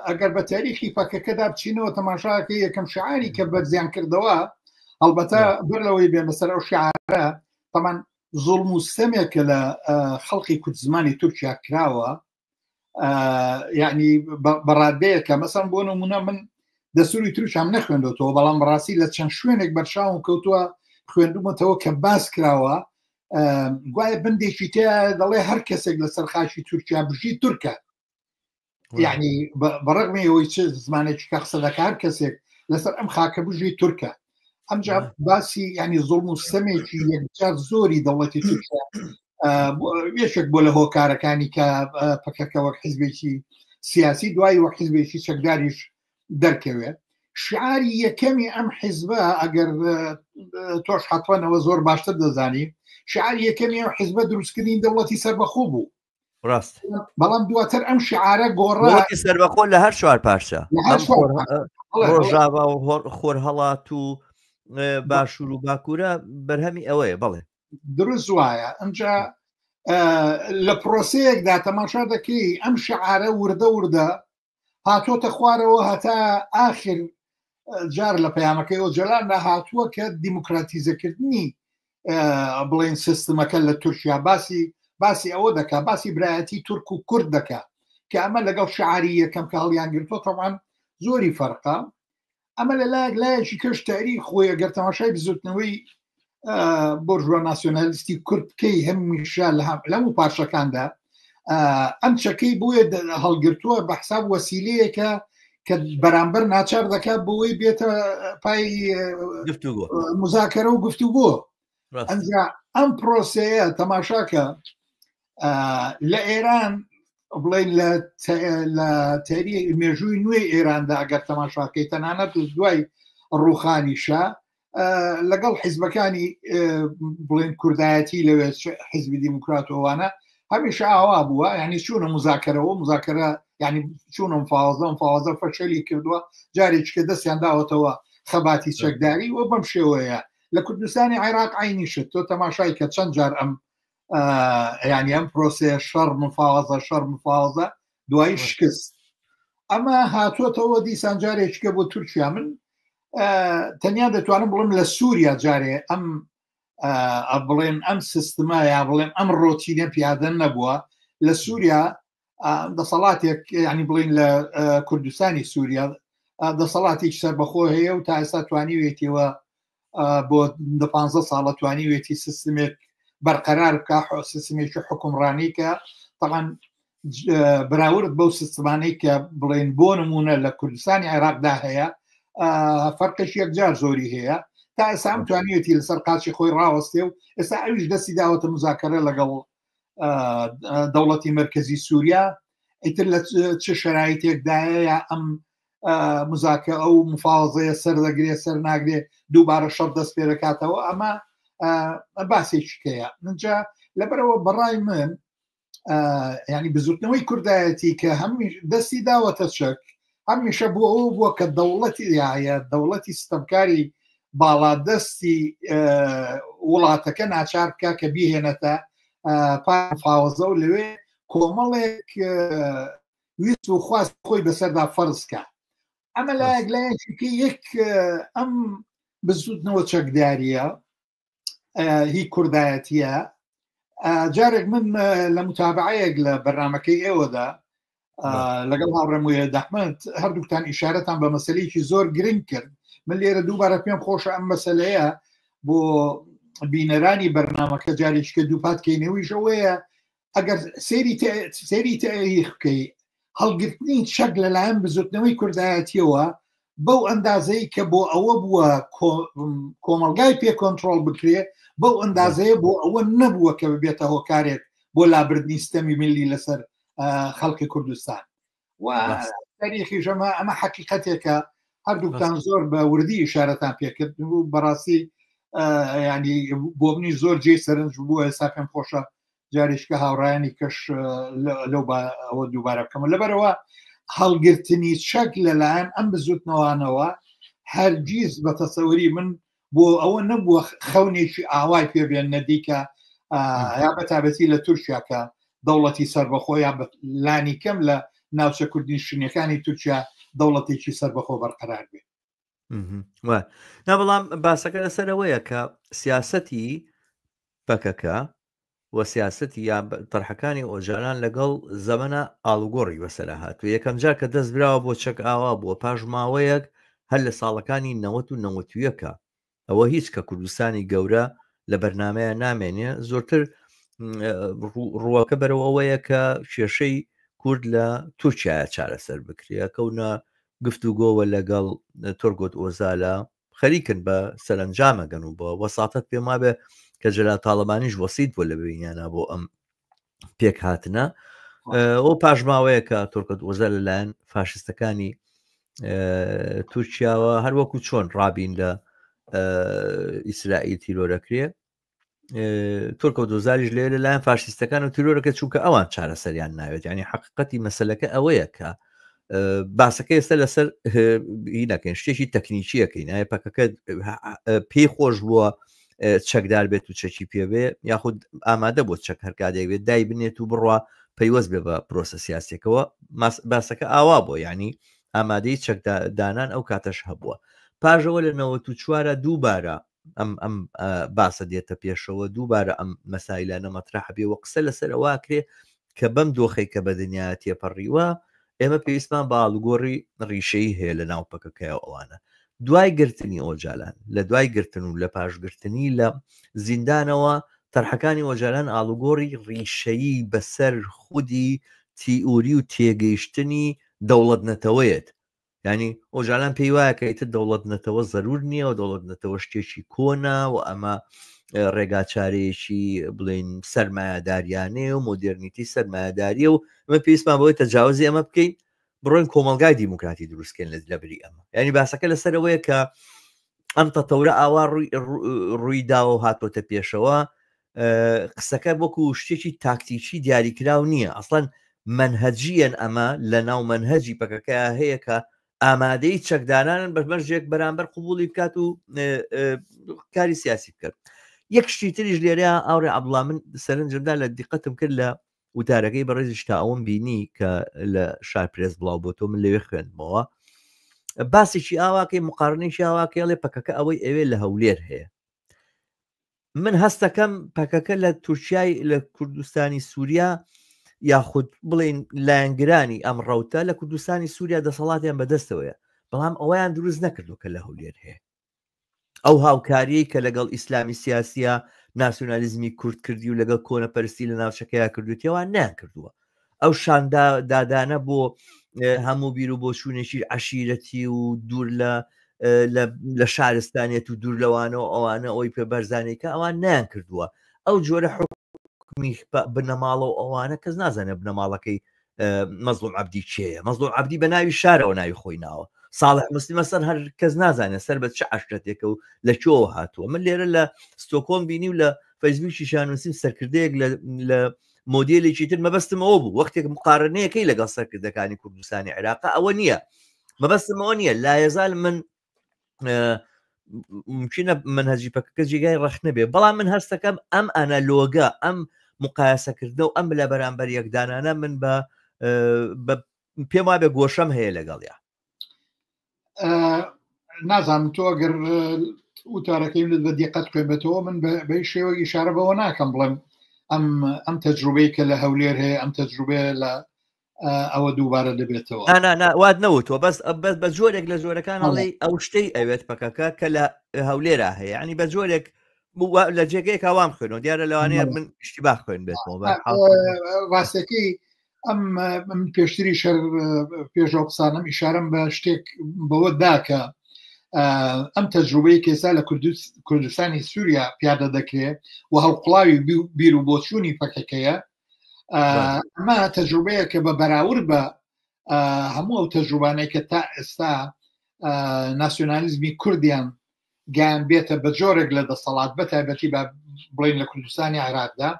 ئەگەر بە تاریخی پەکەکەدا بچینەوە تەماشاکە یەکەم شعاری کە بەرزیان کردەوە هەڵبەتە بەر لەوەی بێ بەسەر ئەو شعارە تەمان زوڵم و ستەمێکە لە خەڵقی کورد زمانی تورکیا کراوە یعنی بەڕادبەیەکە مەسەن بۆ نمونە من دەسووری تروشام نەخوێندەوە بەڵام ڕاستی لە چەند شوێنێک بەرشاو کەوتووە خوێندومەتەوە کە باس کراوە گوایە بندێکی تێ دەڵێ هەر کەسێک لەسەر خاشی تورکیا بژی تورکە یعنی بەڕێگمی ئەوەی چ زمانێکی کە قسە دەکە هەر کەسێک لەسەر ئەم خاکە بژی تورکە ئەمجا باسی ینی زوڵم و سەمێکی یەکجار زۆری دەوڵەتی تورکیا یەشێک بۆ لە هۆکارەکانی کە پەکەکە وەک حیزبێکی سیاسی دوای وەک حیزبێکی چەکداریش دەرکەوێت شعاری یەکەمی ئەم حیزبە ئەگەر تۆش حتوانەوە زۆر باشتر دەزانی شعاری یەکەمی ئەم حیزبە دروستکردنی دەوڵەتی سەربەخۆ بوو ڕاست بەڵام دواتر ئەم شعارە گۆڕا سەربەخۆ لە هەر چوار پارچە ڕۆژاوا و خۆر هەڵات و باشوور و باکوورە بەرهەمی ئەوەیە بەڵێ دروست وایە ئەمجا لە پرۆسەیەکدا تەماشا دەکەی ئەم شعارە وردە هاتۆتە خوارەوە هەتا ئاخر جار لە پەیامەکەی ئەو جەلان هاتووە کە دیموکراتیزەکردنی بڵێن سیستمەکە لە تورکیا باسی ئەوە دەکا باسی برایەتی تورک و کورد دەکا کە ئەمە لەگەڵ شعاری یەکەم کە هەڵیان گرتووە تەمان زۆری فەرقە ئەمە لە لایەکی کەش تاریخ خۆی ئەگەر تەماشای بزوتنەوەی بۆرژوە ناسیۆنالیستی کورد بکەی هەمیشە لەم و پاشەکاندا ئەم چەکەی بۆیە هەڵگرتووە بە حساب وەسیلەیەکە کە بەرامبەر ناچار دەکات بۆی بێتە پای مزاکەرە و گفتوگۆ ئەنجا ئەم پرۆسەیە تەماشاکە لە ئێران بڵین لە تێری مێژووی نوێی ئێراندا ئەگەر تەماشاکەی تەنانەت دوای ڕوخانیشە لەگەڵ حیزبەکانی بڵێن کوردایەتی لەوێ حیزبی دیموکراتەوەوانە هەمیشە ئاوا بووە یعنی چوونە مزاکەرەوە مزاکەرە ینی چوونە مفاوەزە فەشەلی کردووە جارێککە دەستیان داوەتەوە خەباتی چەکداری و بەم شێوەیە لە کوردستانی عێراق عینیشت تۆ تەماشای کە چەند جار ئەم ینی ئەم پرۆسەیە شەڕ مفاوەزە دوایی شکست ئەمە هاتووەتەوە دیسان جارێککە بۆ تورکیا من تەنیا دەتوانم بڵم لە سووریا جارێ بڵێن ئەم سیستما یا بڵێن ئەم ڕۆتینە پیادە نەبووە لە سووریا دەسەڵاتێک ینی بڵین لە کوردستانی سووریا دەسەڵاتێکی سەربەخۆ هەیە و تا ئێستا توانیوێتیەوە بۆ 15 ساڵە توانیوێتی سیستمێک بەرقەرار بکە سیستمێکی حکومڕانی کە طبعاً براورد بەو سیستمانەی کە بڵێن بۆ نمونە لە کوردستانی عێراقدا هەیە فەرقش یەکجار زۆری هەیە تا ئێستا ئەم توانیوێتی لەسەر قاچی خۆی ڕاوەستێ و ئێستا ئەویش دەستی داوەتە مزاکەرە لەگەڵ دەوڵەتی مرکزی سووریا ئیتر لە چ شرایطێکدایە یا ئەم مزاکە ئەو مفاوزەیە سەردەگرێ سەر ناگرێ دووبارە شەڕ دەست پێ دەکاتەوە ئەمە باسێکیکەیە منجا لەبەرەوە بەڕای من ینی بزوتنەوەی کوردایەتی کە هەمی دەستی داوەتە چەک هەمیشە بۆ ئەو بووە کە دەوڵەتی ستەمکاری باڵادەستی وڵاتەکە ناچار بکە کە بیهێنێتە پافاوەزە و لەوێ کۆمەڵێک ویست و خواست خۆی بەسەردا فەرزکە ئەمە لایەکی یەک ئەم بزوتنەوە چەکداریە هی کوردایەتیە جارێک من لە متابعەیەک لە بەرنمەکەی ئێوەدا لەگەڵ هاوڕێمویە دەحمەد هەردووکتان ئیشارەتان بە مەسەلەیەکی زۆر گرنگ کرد من لێرە دووبارە پێم خۆشە ئەم مەسەلەیە بۆ بینەرانی بەرنمەکە جارێککە دووپات کەینەوەیشەوەیە ئەگەر سێری تاریخ بکەی هەڵگرتنی شەک لەلایەن بزوتنەوەی کوردایەتیەوە بەو ئەندازەی کە بۆ ئەوە بووە کۆمەلگای پێ کۆنتترۆل بکرێ بەو ئەندازەیە بۆ ئەوە نەبووە کە ببێتە هۆکارێک بۆ لابردنی ستەمی ملی لەسەر خەڵکی کوردستان و تاریخی ژەمە ئەمە حقیقەتێکە هەردووکتان زۆر بە وردی ئیشارەتان پێکرد بەڕاستی ینی بۆ منی زۆر جێ سەرنج بووە ئێستا پێم خۆشە جارێککە هاوڕایانی کەش لەو ئەوە دووبارە بکەمە لەبەرەوە هەڵگرتنی چەک لەلایەن ئەم بزوتنەوەانەوە هەرگیز بە تەسەوری من بۆ ئەوە نەبووە خەونێکی ئاوای پێبێن نەدیکە یا بەتابەتی لە تورکیا کە دەوڵەتی سەربەخۆ یا لانی کەم لە ناوچە کوردنیشتنیەکانی تورکیا دەوڵەتێکی سەربەخۆ بەرقەرار بێت نا بەڵام باسەکە لەسەرەوەیە کە سیاسەتی پەکەکە و سیاسەتی یا تەرحەکانی ئۆژاران لەگەڵ زەمەنە ئاڵوگۆڕی بەسەر هاتووە یەکەم جار کە دەست براوە بۆ چەک ئاوا بووە پاش ماوەیەک هەر لە ساڵەکانی 90 و 91 ئەوە هیچ کە کوردستانی گەورە لە بەرنمەیە نامێنێ زۆرتر ڕووەکە بەرەوە ئەوەیە کە کێشەی کورد لە تورکیایە چارەسەر بکرێ کەونە گفتوگۆوە لەگەڵ تۆرگۆت ئۆزالە خەریکن بە سەرنجامەگەن و بە وەساتەت پێم وابێ کە جەلا تاڵەبانیش وەسیت بۆ لە بینیانە بۆ ئەم پێک هاتنە ئەو پاژماوەیە کە تۆرگۆت ئۆزال لەلایەن فاشستەکانی تورکیاوە هەروەکو چۆن ڕابین لە ئیسرائیل تیرۆرەکرێ تۆرگۆت ئۆزالیش لێ لەلایەن فاشستەکان و تیرۆرەکە چووکە ئەوان چارەسەریان ناوێت ینی حقیقەتی مەسەلەکە ئەوەیە کە باسەکە ئێستا لەسەر نەکەین شتێکی تەکنیکیەکەین ئایا پەکەکە پێی خۆش بووە چەکدار بێت و چەکی پێبێ یاخود ئامادە بۆ چەک هەرکاتێک بێت دای بنێت و بڕوا پەیوەست بێ بە پرۆسە سیاسیەکەەوە باسەکە ئاوا بۆ ینی ئامادەی چەکدانان ئەو کاتەش هەبووە پاژەوە لە 94 دووبارە ئەم باسە دێتە پێشەوە دووبارە ئەم مەسایلانە مەترح بێ و قسە لەسەر ئەواکرێ کە بەم دۆخەی کە بە دنیا تێپەڕیوە ئێمە پێویستمان بە ئاڵوگۆڕی ڕیشەی هەیە لە ناو پەکەکەیە ئەوانە دوای گرتنی ئۆجالان لە دوای گرتن و لە پاشگرتنی لە زیندانەوە تەرحەکانی ئۆجالان ئاڵوگۆڕی ڕیشەیی بەسەر خودی تیئوری و تێگەیشتنی دەوڵەت نەتەوەیەت ینی ئۆژالان پێی وایە کە ئیتر دەوڵەت نەتەوە زەرور نییە و دەوڵەت نەتەوە شتێکی کۆنا و ئەمە ڕێگاچارێکی بڵین سەرمایهداریانەیە و مۆدررنیتی سەرمایهداریە و ئەمە پێویستمان بۆی تەجاوزی ئەمە بکەین بڕۆین کۆمەلگای دیموکراتی دروستکەین لە بری ئەمە ینی باسەکە لەسەرەوەیە کە ئەم تەتەورە ئاوا ڕوویداوە و هاتۆتە پێشەوە قسەکە وەکو شتێکی تاکتیکی دیاریکراو نییە ئەسڵەن منهەجیەن ئەمە لە ناو منهەجی پەکەکە هەیە کە ئامادەی چەکدانان بەمەژێک بەرامبەر قوبولی بکات و کاری سیاسی بکرد یەک شتی تریش لێرە ئاورێ عەبدوڵڵا من سەرنجمدا لە دیقەتم کرد لە وتارەکەی بەڕێزیش تا ئەوم بینی کە لە شار پرێس بڵاو بۆ تۆ من لەوێ خوێندمەوە باسێکی ئاواکەی مقارنێکی ئاواکەڵێ پەکەکە ئەوەی ئەوێ لە هەولێر هەیە من هەستەکەم پەکەکە لە تورکیای لە کوردستانی سووریا یاخود بڵێن لایەنگرانی ئەم ڕەوتە لە کوردستانی سووریا دەسەڵاتیان بەدەستەوەیە بەڵام ئەویان دروست نەکردو کە لە هەولێر هەیە ئەو هاوکاریی کە لەگەڵ ئیسلامی سیاسیە ناسیۆنالیزمی کورد کردی و لەگەڵ کۆنەپەرستی لە ناوچەکەیان کردوتیەوە نیان کردووە ئەو شاندا دادانە بۆ هەموو بیر و بۆ چوونێکی عەشیرەتی و دوور لە شارستانێت و دوور لەوانەوە ئەوانە ئەوی پێ بەرزانێکە ئەوان نیان کردووە ئەو جۆرە حکمی بنەماڵە و ئەوانە کەس نازانێ بنەماڵەکەی مەزلوم عەبدی کێیە مەزلوم عەبدی بە ناوی شارەوە ناوی خۆی ناوە ساڵح مسلمە سەر هەر کەس نازانێت سەر بە چه عەشرەتێکە و لە کوێوە هاتووە من لێرە لە ستۆکۆڵم بینی و لە فەیسبووکی شانووسیم سەرکردەیەک لە مۆدیلێکی تر مەبەستمەوە بوو وەختێک مقارنەیەکەی لەگەڵ سەرکردەکانی کوردستانی عێراق ئەوە نییە مەبەستمەوە نییە لا یەزال من ممکنە منهەجی پەکەکە جێگای ڕەخ نەبێ بەڵام من هەستەکەم ئەم ئەنەلۆگە ئەم مقایسەکردە و ئەم لە بەرامبەر یەکدانانە من بە پێم وابێ گۆشەم هەیە لەگەڵیا نازانم تۆ ئەگەر وتارەکەی بە دیقەت خوێنبێتەوە من بە شێوە ئیشارە بەوە ناکەم بڵێم ئەم تەجروبەی کە لە هەولێر هەیە ئەم تەجروبێ لە ئەوە دووبارە دەبێتەوە واد نەوتەوە بەس بە جۆرێک لە جۆرەکان هەڵی ئەو شتەی ئەوێت پەکەکە کە لە هەولێرە هەیە ینی بە جۆرێک لە جێگەیەک ئاوام خوێنەوە دیارە لەوانەیە من اشتیباه خوێن بێتەوە ڕاستەکەی ئەم پێشتری شەر پێشەوە قسانم ئیشارەم بە شتێک بەوە داکە ئەم تەجروبەی کێسا لە کوردستانی سووریا پیادە دەکرێت و هەڵقڵاوی بیر و بۆچوونی پەکەکەیە ئەمە تەجروبەیە کە بە بەراورد بە هەموو ئەو تەجروبانەی کە تا ئێستا ناسیۆنالیزمی کوردیان گیان بێتە بە جۆرێک لە دەسەڵات بە تایبەتی بە بڵین لە کوردستانی عێراقدا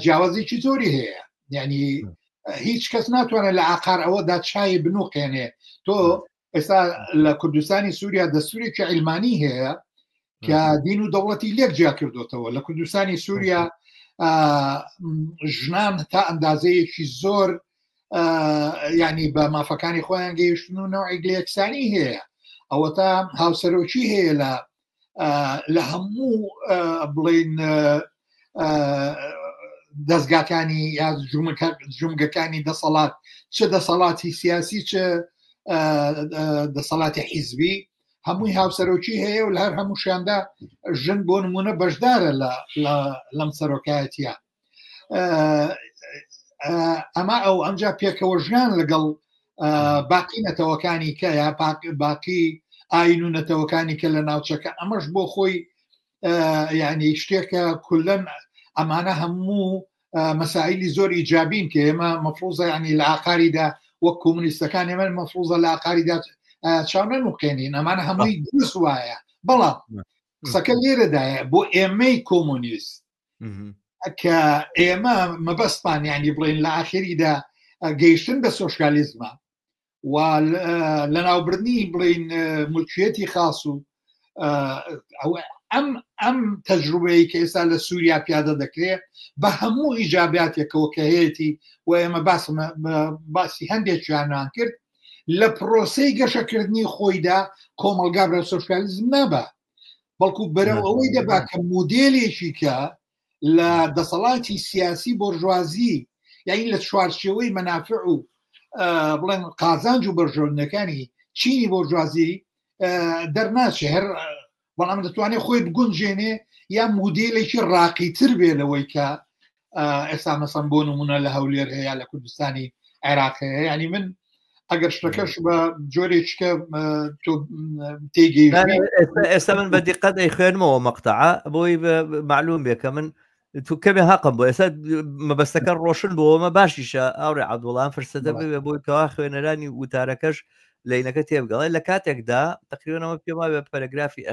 جیاوازێکی زۆری هەیە یعنی هیچ کەس ناتوانێت لە عقار ئەوەدا چای بنووقێنێ تۆ ئێستا لە کوردستانی سووریا دەستوورێکی عیلمانی هەیە کە دین و دەوڵەتی لێک جیا کردوتەوە لە کوردستانی سووریا ژنان تا ئەندازەیەکی زۆر ینی بە مافەکانی خۆیان گەیشتن و نەوعی گلێکسانی هەیە ئەوە تا هاوسەرۆکی هەیە لە هەموو بڵین دەستگاکانی یا جومگەکانی دەسەڵات چه دەسەڵاتی سیاسی چه دەسەڵاتی حیزبی هەمووی هاوسەرۆکی هەیە و لە هەر هەمووشیاندا ژن بۆ نمونە بەشدارە لەم سەرۆکایەتیە ئەمە ئەو ئەمجا پێکەوە ژیان لەگەڵ باقی نەتەوەکانی کە یا باقی ئاین و نەتەوەکانی کە لە ناوچەکە ئەمەش بۆ خۆی یعنی شتێکە کولەن ئەمانە هەموو مەسائلی زۆر ئیجابین کە ئێمە مەفروضە ینی لە عقاریدا وەک کۆمونیستەکان ئێمە مەفروضە لە عقاریدا چاونە نوقێنین ئەمانە هەمووی دروست وایە بەڵام قسەکە لێرەدایە بۆ ئێمەی کۆمونیست کە ئێمە مەبەستمان ینی بڵێن لە ئاخریدا گەیشتن بە سۆشیالیزمە و لە ناوبردنی بڵین ملکیەتی خاص و ئەم تەجروبەیە کە ئێستا لە سووریا پیادە دەکرێت بە هەموو ئیجاباتێکەوە کە هەیەی و ئێمە باسی هەندێکیانان کرد لە پرۆسەی گەشەکردنی خۆیدا کۆمەلگا بە سۆشیالیزم نابە بەڵکو بەرەو ئەوەی دەبا کە مودێلێکی کە لە دەسەڵاتی سیاسی بۆرژوازی یعنی لە چوارچێوەی مەنافع و بڵێن قازانج و بەرژۆرنەکانی چینی بۆرژوازی دەرناچێ هەر بەڵام دەتوانێت خۆی بگونجێنێ یا مودێلێکی ڕاقیتر بێ لەوەی کە ئێستا مەسەن بۆ نمونە لە هەولێر هەیە لە کوردستانی عێراق هەیە ینی من ئەگەر شتەکەش بە جۆرێککە تۆ تێگەی ئێستا من بە دیقەت ئەی خوێنمەوە مەقتەعە بۆی معلوم بێ کە من تو کەمێ هەقم بۆ ئێستا مەبەستەکە ڕۆشن بۆەمە باشیشە ئاوڕێ عەبدوڵڵان فرسەدە بێ بۆی کەوا خوێنەرانی وتارەکەش لەینەکە تێبگەڵێ لە کاتێکدا تقریبەنەوە پێم وایە پەرەگرافی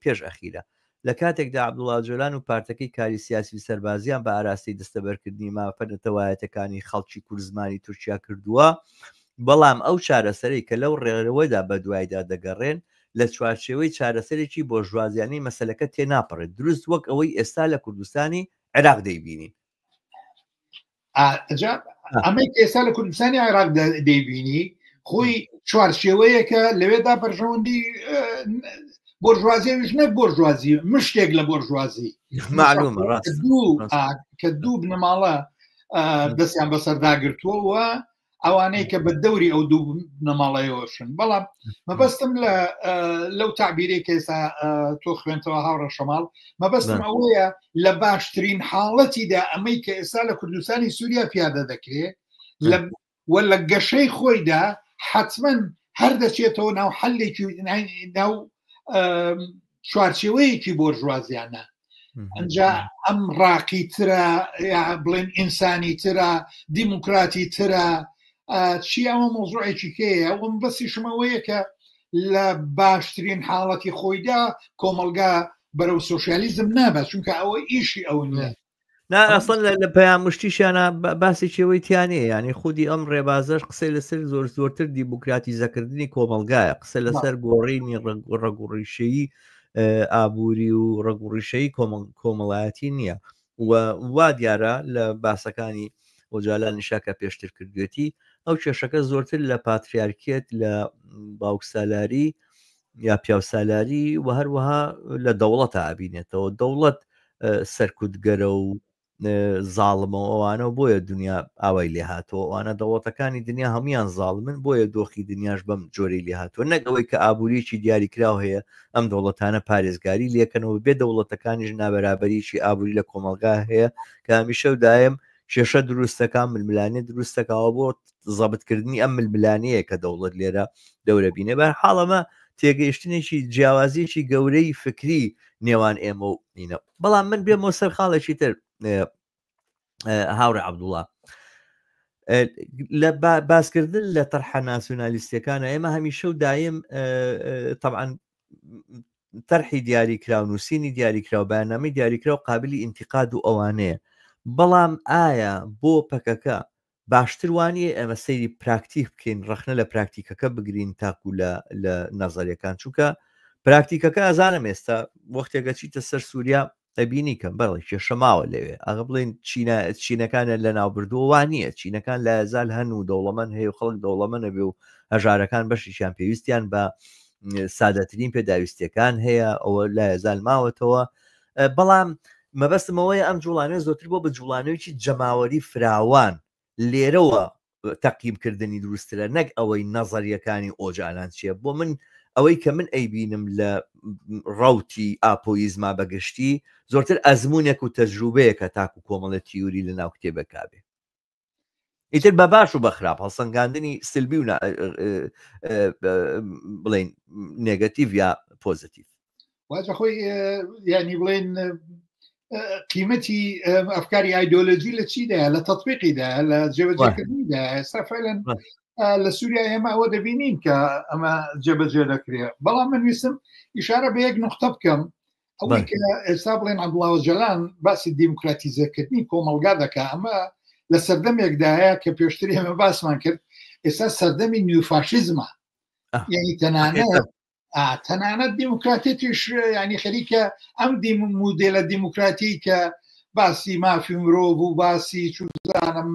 پێش ئەخیرە لە کاتێکدا عەبدوڵڵا جۆلان و پارتەکەی کاری سیاسی سەربازیان بە ئاراستی دەستەبەرکردنی مافە نەتەوایەتەکانی خەڵکی کوورد زمانی تورکیا کردووە بەڵام ئەو چارەسەری کە لەو ڕێڕەوەیدا بە دوایدا دەگەڕێن لە چوارچێوەی چارەسەرێکی بۆ ژوازیانی مەسەلەکە تێناپەڕێت دروست وەک ئەوەی ئێستا لە کوردستانی عێراق دەیبینین ئەمەی ئێستا لە کوردستانی عێراق دەیبینی خۆی چوارشێوەیەکە لەوێدا بەرژەوەندی بۆرژوازیویش نەک بۆرژوازی مشتێک لە بۆرژوازی معلومە ڕاست کە دوو بنەماڵە دەستیان بەسەرداگرتووە ئەوانەی کە بە دەوری ئەو دوو نەماڵەیەوەشن بەڵام مەبەستم لەو تعبیرێک ئێستا تۆ خوێنتەوە هاوڕە شەماڵ مەبەستم ئەوەیە لە باشترین حاڵەتیدا ئەمەی کە ئێستا لە کوردستانی سووریا پیادە دەکرێت وە لە گەشەی خۆیدا حتمما هەر دەچێتەوە ناو حەلێکی ناو چوارچێوەیەکی بۆرژوازیانە ئەنجا ئەم ڕاقی ترە بڵێن ئینسانی ترە دیموکراتی ترە چی ئەوە مۆزوعێکی کەیە ئەوم بەسی شمەوەیە کە لە باشترین حاڵەتی خۆیدا کۆمەلگا بەرەو سۆشیالیزم نابێت چونکە ئەوە ئیشی ئەو نیە ئەسڵ لە پەیام مشتیشانە باسی چێوەی تیانەیە ینی خودی ئەم ڕێبازەش قسەی لەسەر زۆرتر دیموکراتیزەکردنی کۆمەلگایە قسە لەسەر گۆڕینی ڕەگوڕیشەیی ئابووری و ڕەگوڕیشەی کۆمەڵایەتی نییە وا دیارە لە باسەکانی وەجالان نیشاکە پێشتر کردوێتی ئەو کێشەکە زۆرتر لە پاتریارکێت لە باوکسالاری یا پیاوسالاری و هەروەها لە دەوڵەتە ئابینێتەوە دەوڵەت سەرکوتگەرە و زاڵمەوە ئەوانە بۆیە دنیا ئاوای لێ هاتەوە ئەوانە دەوڵەتەکانی دنیا هەمویان زاڵمن بۆیە دۆخی دنیاش بەم جۆرەی لێ هاتووە نەک ئەوەی کە ئابووریکی دیاریکراو هەیە ئەم دەوڵەتانە پارێزگاری لێکەنەوە بێ دەوڵەتەکانیش نابەرابەریکی ئابووری لە کۆمەلگا هەیە کە هەمیشە و دایم کێشە دروستەکان ململانێ دروستەکەەوە بۆ زەبتکردنی ئەم ململانەیە کە دەوڵەت لێرە دەورە بینێ بە حاڵەمە تێگەیشتنێکی جیاوازیەکی گەورەی فکری نێوان ئێمە و نینە بەڵام من بێمەوە سەر خاڵێکی تر هاوڕێ عەبدوڵڵا لە باسکردن لە تەرحە ناسیۆنالیستیەکانە ئێمە هەمیشە و دایم طبعاً تەرحی دیاریکراو نووسینی دیاریکراو بەیاننامەی دیاریکراو قابلی ئینتیقاد و ئەوانەیە بەڵام ئایا بۆ پەکەکە باشتر وانیە ئەمە سەیری پراکتیک بکەین ڕەخنە لە پراکتیکەکە بگرین تاکو لە نەزەریەکان چونکە پراکتیکەکە ئازانم ئێستا وەختێکە چیتە سەر سووریا ئەبینی کەم بەڵێ کێشەماوە لەوێ ئەغە بڵێن چینەکانە لە ناوبردووە وانە چینەکان لە ئەزال هەن و دەوڵەمەند هەیە و خەڵک دەوڵەمەنە بێ و هەژارەکان بەشیشیان پێویستیان بە سادەترین پێداویستیەکان هەیە ئەوە لە ئەزال ماوەتەوە بەڵام مەبەستمەوەی ئەم جوڵانەیە زۆتر بۆ بە جوڵانەوەیکی جەماوەری فراوان لێرەوە تەقییمکردنی دروسترە نەک ئەوەی نەزەریەکانی ئۆجانان چیە بۆ من ئەوەی کە من ئەیبینم لە ڕوتی ئاپۆیزما بەگشتی زۆرتر ئەزمونێک و تەجروبەیە کە تاکو کۆمەڵە تیوری لە ناو کتێبەکە بێ ئیتر بە باش و بەخراپ هەڵسەنگاندنی سلبی و بڵێن نێگەتیڤ یا پۆزیتیڤ واجە خۆی ینی بڵێن قیمەتی ئەفکاری ئایدۆلۆژی لە چیدا لە تەطبیقیدا لە جێبەجێکردنیدا ئێستا فعلا لە سووریا ئێمە ئەوە دەبینین کە ئەمە جێبەجێ دەکرێت بەڵام من ویستم ئیشارە بە یەک نقطە بکەم ئەوەی کە ئێستا بڵێن عەبدوڵڵا ئۆجەلان باسی دیموکراتیزەکردنی کۆمەلگا دەکا ئەمە لە سەردەمێکدایە کە پێشتر ئێمە باسمان کرد ئێستا سەردەمی نیوفاشیزمە یعنی تەنانەت دیموکراتێتیش ینی خەریکە ئەم مودێلە دیموکراتی کە باسی مافی مرۆڤ و باسی چزانم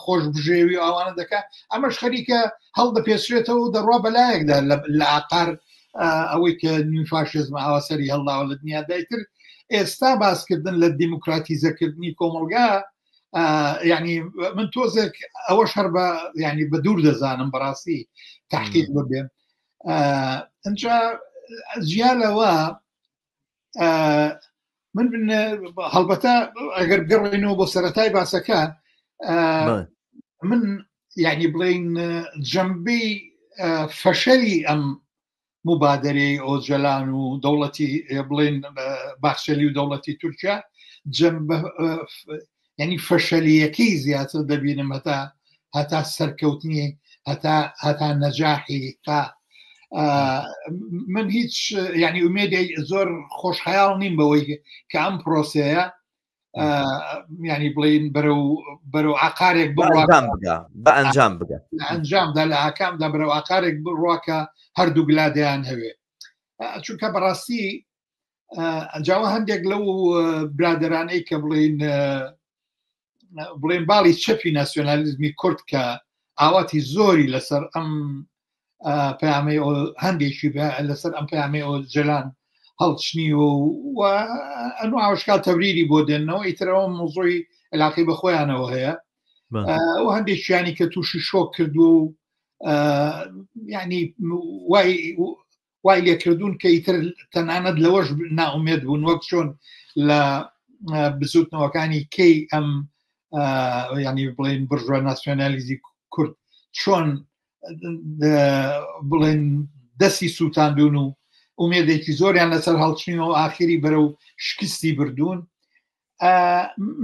خۆش بژێوی ئەوانە دەکات ئەمەش خەریکە هەڵدەپێچرێتەوە و دەڕوا بەلایەکدا لە عقار ئەوەی کە نیوفاشیزم هاواسەری هەڵداوە لە دنیادایتر ئێستا باسکردن لە دیموکراتیزەکردنی کۆمەلگا ینی من تۆزێک ئەوەش هەر بە ینی بە دوور دەزانم بەڕاستی تحقیق ببێ ئەنجا جیالەوە من هەڵبەتە ئەگەر گەڕێنەوە بۆ سەرەتای باسەکە من یعنی بڵێن جەمبەی فەشەلی ئەم مبادرەی ئۆجەلان و دەوڵەتی بڵێن باخشەلی و دەوڵەتی تورکیا جەمبە ینی فەشەلیەکەی زیاتر دەبینم هەتا سەرکەوتنی هەتا نەجاحی تا من هیچ ینی ئومێدی زۆر خۆشحەیاڵ نیم بەوەی کە ئەم پرۆسەیە ینی بڵین بەرەو عقارێک بە ئەنجام بگە ئەنجامدا لە ئاکامدا بەرەو عقارێک بڕواکە هەردوو گلادیان هەوێ چونکە بەڕاستی جاوە هەندێک لەو برادرانەی کە بڵین بڵێن باڵی چەپی ناسیۆنالیزمی کورد کە ئاواتی زۆری لەسەر ئەم پەیامەی هەندێکی لەسەر ئەم پەیامەی جەلان هەڵچنی و ئەنو ئاوشکات تەبریری بۆ دێنەوە ئیترەوە موزۆی علاقی بە خۆیانەوە هەیە و هەندێکیانی کە تووشی شۆک کردو و ینی وای لێکردوون کە ئیتر تەنانەت لەوەش ناومێت بوون وەک چۆن لە بزوتنەوەکانی کەی ئەم ینی بڵێن برژوە ناسیۆنالیزی کورد چۆن بڵێن دەستی سووتاندون و ئومێدێکی زۆریان لەسەر هەڵچنیەوە ئاخری بەرە و شکستی بردوون.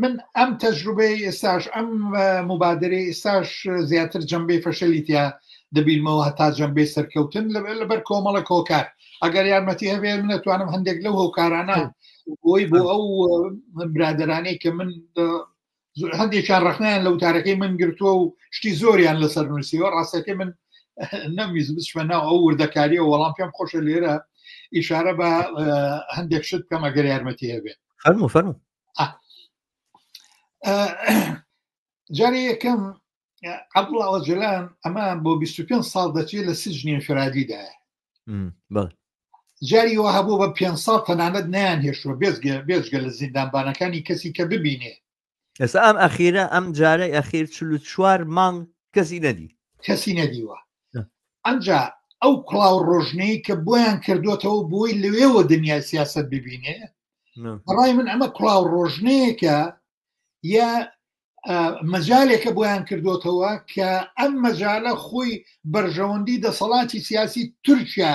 من ئەم تەجروبەی ئێستاش ئەم مبادرەی ئێستاش زیاتر جەمبەی فەشەلیتیا دەبینمەوە هەتا جەمبەی سەرکەوتن لەبەر کۆمەڵە کۆکار ئەگەر یارمەتی هەبێت من نەتوانم هەندێک لەو هۆکارانە بۆی بۆ ئەو برادرانەی کە من هەندێکیان ڕخنیان لە وتارەکەی من گرتووە و شتی زۆریان لەسەر نووسیوە ڕاستەکەی من نەمیز بچمە ناو ئەو وردەکاریەوە وەڵام پێم خۆشە لێرە ئیشارە بە هەندێک شت بکەم ئەگەر یارمەتی هەبێت. فەرموو جارێ یەکەم عەبدوڵڵا جەلان ئەمە بۆ 25 ساڵ دەچێت لە سجنی انفرادیدایە. جاریەوە هەبوو بە 5 ساڵ تەنانەت نیان هێشتووە بێژگە لە زیندانبانەکانی کەسی کە ببینێ. ئێستا ئەم ئەخیرە ئەم جارەی ئەخیر 44 مانگ کەسی نەدیوە. ئەنجا ئەو کڵاو ڕۆژنەی کە بۆیان کردوێتەوە بۆی لەوێوە دنیای سیاست ببینێ بەڕای من ئەمە کڵاو ڕۆژنەیەکە یا مەجالێکە بۆیان کردوێتەوە کە ئەم مەجالە خۆی بەرژەوەندی دەسەڵاتی سیاسی تورکیا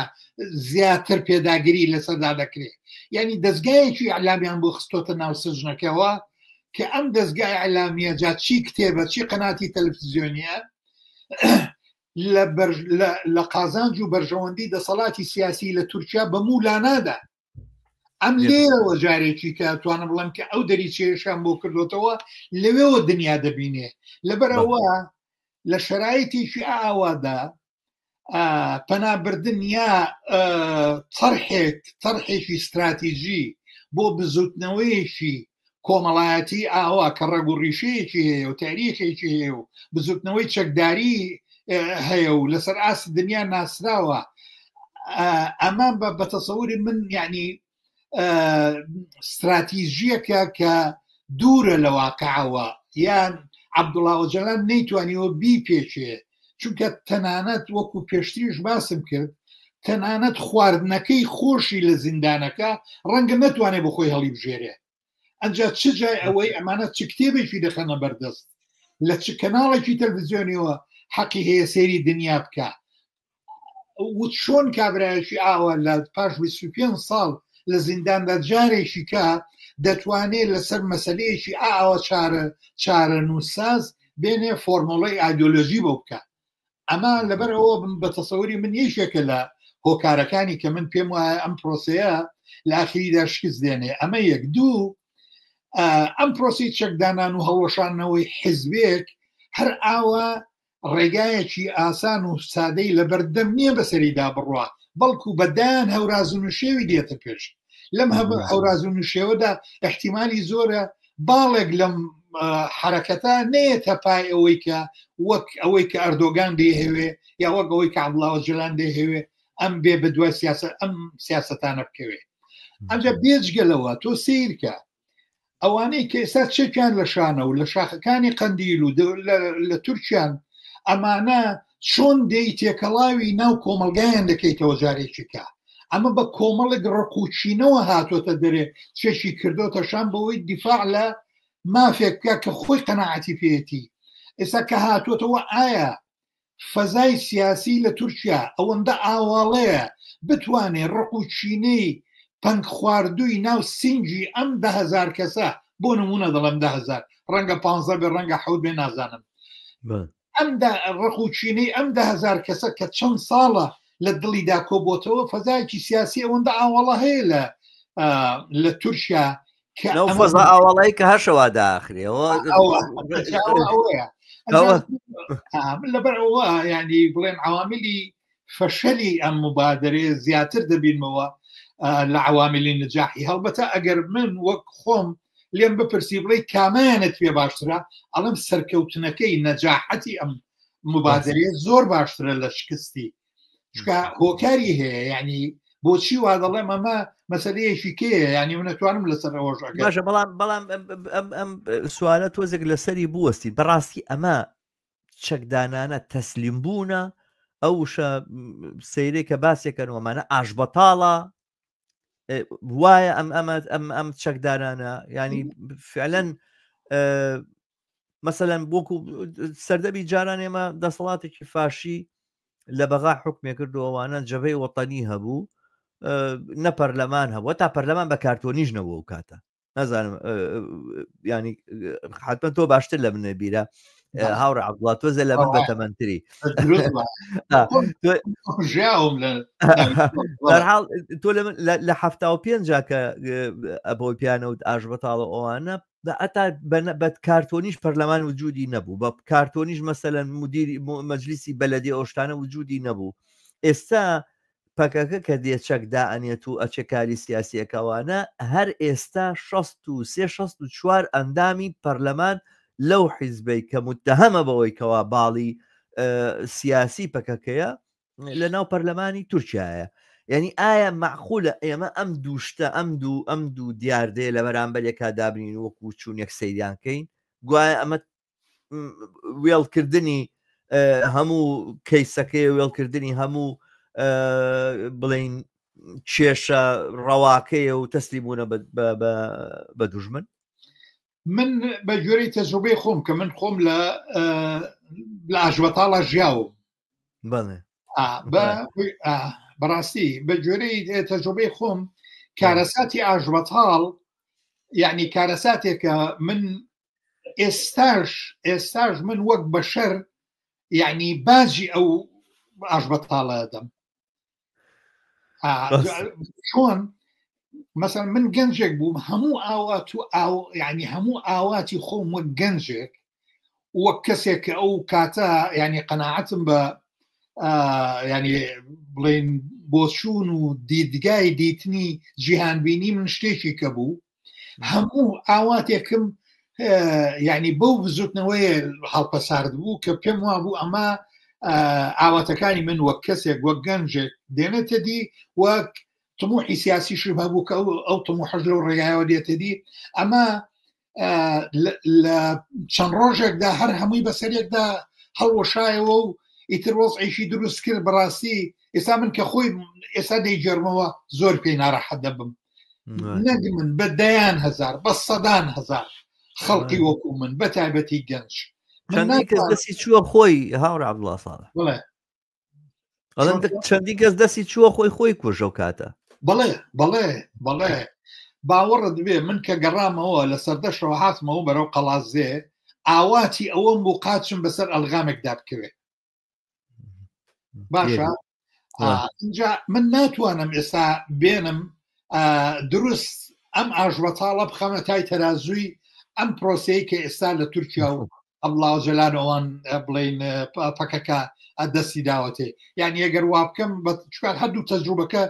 زیاتر پێداگیری لەسەردا دەکرێت. یعنی دەستگایەکی ئەعلامیان بۆ خستۆتە ناو سژنەکەەوە کە ئەم دەستگای ئەعلامیە جا چی کتێبە چی قەناتی تەلەڤیزیۆنیە لە قازانج و بەرژەوەندی دەسەڵاتی سیاسی لە تورکیا بەمولانادا. ئەم لێرەوە جارێکی کە توانم بڵم کە ئەو دەریچێشان بۆ کردوتەوە لەوێەوە دنیا دەبینێ. لەبەرەوە لە شەرایەتێکی ئاوادا پەنابردن یا تەرحێکی استراتیژی بۆ بزوتنەوەیەکی کۆمەڵایەتی ئاوا کە ڕێگ و ڕیشەیەکی هەیە و تاریخێکی هەیە و بزوتنەوەی چەکداری هەیە و لەسەر ئاست دنیا ناسراوە. ئەمە بە تەسەوری من یعنی استراتیژیەکە کە دوورە لە واقعەوە یان عەبدوڵڵا جەلان نەیتوانیەوە بیپێچێ چونکە تەنانەت وەکو پێشتریش باسم کرد تەنانەت خواردنەکەی خۆشی لە زیندانەکە ڕەنگە نەتوانێت بە خۆی هەڵی بژێرێ. ئەنجا چ جای ئەوەی ئەمانە چ کتێبێکی دەخەنە بەردەست لە چ کەناڵێکی تەلەڤیزیۆنیەوە حەقی هەیە سێری دنیا بکە و چۆن کابرایەکی ئاوە لە پاش 25 ساڵ لە زینداندا جارێکی کە دەتوانێت لەسەر مەسەلەیەکی ئاوە چارە نووساز بێنێ فۆرمۆڵی ئایدۆلۆژی بۆ بکە. ئەمە لەبەرەوە بە تەسەوری من یەکێکە لە هۆکارەکانی کە من پێم وایە ئەم پرۆسەیە لە ئاخریدا شکست دێنێ. ئەمە یەک. دوو ئەم پرۆسی چەکدانان و هەڵۆشانەوەی حیزبێک هەر ئاوە ڕێگایەکی ئاسان و سادەی لە بەردەم نییە بەسەریدا بڕوە بەڵکو بەدایان هەوراز و نوشێوی دێتە پێش. لەم هەوراز و نوشێوەدا احتیمالی زۆرە باڵێک لەم حرەکەتە نێتە پای ئەوەی کە وەک ئەوەی کە ئەردۆگان دێهەوێ یا وەک ئەوەی کە عەبدوڵڵا جەلان دێهەوێ ئەم بێ بە دوای ئەم سیاسەتانە بکەوێ. ئەمجا بێجگەلەوە تۆ سیرکە ئەوانەی کە ئێستا چێکیان لە شانە و لە شاخەکانی قەندیل و لە تورکیان ئەمانە چۆن دەی تێکەڵاوی ناو کۆمەلگایان دەکەیتەوە جارێکیکە. ئەمە بە کۆمەڵێک ڕقوچینەوە هاتوۆتە دەرێ چێکی کردوتە شان بەوەی دیفاع لە مافێکە کە خۆی قەناعەتی پێێتی. ئێستا کە هاتوۆتەوە ئایا فەزای سیاسی لە تورکیا ئەوەندە ئاواڵەیە بتوانێت ڕقوچینەی پەنگ خواردووی ناو سینجی ئەم 10,000 کەسە بۆ نمونە دەڵم 10,000 ڕەنگە 15 بێ ڕەنگە 7 بێ نازانم ئەم ڕقوچینەی ئەم 10,000 کەسە کە چەند ساڵە لە دڵیدا کۆبۆتەوە فەزایکی سیاسی ئەوەندە ئاوەڵە هەیە لە تورکیا فەزا ئاوەڵایی کە هەشەوە داخرێەوە لەبەرەوە ینی بڵێن عواملی فەشەلی ئەم مبادرێ زیاتر دەبینمەوە لە عواملی نجاحی. هەڵبەتە ئەگەر من وەک خۆم لێم بپرسی بڵێ کامەیانت پێ باشترە ئەڵم سەرکەوتنەکەی نەجاحەتی ئەم مبادرەیە زۆر باشترە لە شکستی چکە هۆکاری هەیە یعنی بۆچی وا دەڵێم ئەمە مەسەلەیەکی کێیە ینی منەتوانم لەسەر ئەوەژەکە باشە بەڵام ئەم سوالە تۆزێک لەسەری بوەستی بەڕاستی ئەمە چەکدانانە تەسلیم بوونە ئەوشە سەیرێ کە باسێکەنەوەمانە ئاش بەتاڵە وایە ئەم چەکدارانە ینی فعلەن مەسەلەن بۆکو سەردەبی جاران ئێمە دەسەڵاتێکی فاشی لە بەغا حکمێ کردوەوانە جەبەی وەتەنی هەبوو نە پەرلەمان هەبووە تا پەرلەمان بە کارتۆنیش نەبوو و کاتە نازانم ینی حتممە تۆ باشتر لە منە بیرە هاوڕە عەبدوڵڵا تۆزە لە من بەتەمەنتری دەرحاڵ تۆ لە 75 کە ئەبەوەی پیانەوت ئاژ بەتاڵە ئەوانە ئەتا بە کارتۆنیش پەرلەمان وجودی نەبوو بە کارتۆنیش مەسەلەن مدیری مەجلیسی بەلەدی ئەوشتانە وجودی نەبوو ئێستا پەکەکە کە دێچەکدا ئەنێت و ئەچێکاری سیاسیەکەوانە هەر ئێستا 64 ئەندامی پەرلەمان لەو حیزبەی کە متتەهەمە بەوەی کەوا باڵی سیاسی پەکەکەیە لە ناو پەرلەمانی تورکیایە یعنی ئایا معقولە ئێمە ئەم دووشتە ئەم دوو دیاردەیە لە بەرامبەرێکا دابنین وەکو چوون یەک سەیریانکەین گوایە ئەمە وێڵکردنی هەموو کەیسەکەی وێڵکردنی هەموو بڵین کێشە ڕەواکەیە و تەسلیمبوونە بە دوژمن من بە گوێرەی تەجروبەی خۆم کە من خۆم لە ئاژبەتاڵە ژیاوم بەڕاستی بە گوێرەی تەجروبەی خۆم کارەساتی ئاژبەتاڵ یعنی کارەساتێکە من ئێستاش من وەک بەشەر یعنی باجی ئەو ئاژبەتاڵە دەم چۆن مثلا من گەنجێک بووم هەموو ئاوات و ینی هەموو ئاواتی خۆم وەک گەنجێک وەک کەسێک کە ئەو کاتە ینی قەناعەتم بە ینی بڵێن بۆچوون و دیدگای دیتنی جیهانبینی من شتێکی کە بوو هەموو ئاواتێکم ینی بەو بزوتنەوەی هەڵپەسارد بوو کە پێم وا بوو ئەمە ئاواتەکانی من وەک کەسێک وەک گەنجێک دێنێتە دی وەک تموحی سیاسیش هەبوو کە ئەو تموحەش لەو ڕێگایەوە دێتە دی ئەمە لە چەند ڕۆژێکدا هەر هەمووی بەسەرێکدا هەڵوەشایەوە و ئیتر وەزعیشی دروست کرد بەڕاستی ئێستا من کە خۆی ئێستا دەیگەرمەوە زۆر پێی ناڕەحەت دەبم نەک من بە دەیان هەزار بە سەدان هەزار خەڵقی وەکو من بە تایبەتی گەنج چەندی کەس دەستی چووە خۆی هاوڕە عەبدوڵڵا ساڵح چەندی کەس دەستی چووە خۆی کوژە و کاتە بەڵێ باوەڕە دەبێ من کە گەڕامەوە لە سەردەشەوە هاتمەوە بەرەو قەڵازێ ئاواتی ئەوەم بۆ قاچم بەسەر ئەلغامێکدا بکەوێت باشە اینجا من ناتوانم ئێستا بێنم دروست ئەم ئاژبەتاڵە بخەمە تای تەرازووی ئەم پرۆسەیە کە ئێستا لە تورکیا و ئەڵڵاو جەلانەوەوان بڵین پەکەکە دەستی داوەتێ یعنی ئەگەر وا بکەم چکار هەردوو تەجروبەکە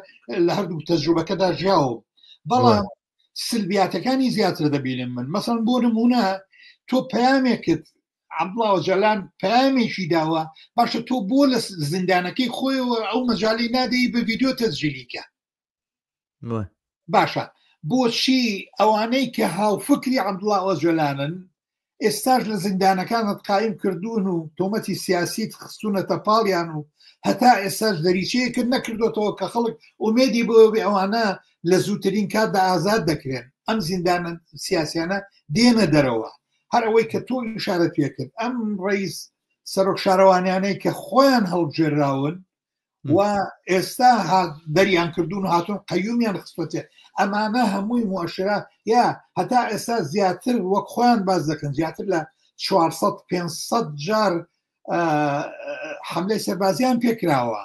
لە هەردوو تەجروبەکەدا ژیاوە بەڵام سلبیاتەکانی زیاتر دەبینم من مەسەڵەن بۆ نمونە تۆ پەیامێکت عەبدوڵڵا جەلان پەیامێکی داوە باشە تۆ بۆ لە زیندانەکەی خۆیەوە ئەو مەجاڵی نادەی بە ڤیدیۆ تەسجیلیکە باشە بۆچی ئەوانەی کە هاوفکری عەبدوڵڵا جەلانن ئێستاش لە زیندانەکانت قایم کردوون و تۆمەتی سیاسیت خستونەتە پاڵیان و هەتا ئێستاش دەریچەیەکرد نەکردوەوە کە خەڵک ئومێدی بۆ ئەوانە لە زووترین کاتدا ئازاد دەکرێن ئەم زیندانە سیاسیانە دێنە دەرەوە هەر ئەوەی کە تۆ ئیشارەت پێکرد ئەم ڕئیس سەرۆک شارەوانیانەی کە خۆیان هەڵبژێراون و ئێستا دەریان کردوون و هاتوون قەیومیان خستوەتێ ئەمانە هەمووی مؤشرە یا هەتا ئێستا زیاتر وەک خۆیان باز دەکەن زیاتر لە 400-500 جار حملەی سەربازیان پێکراوە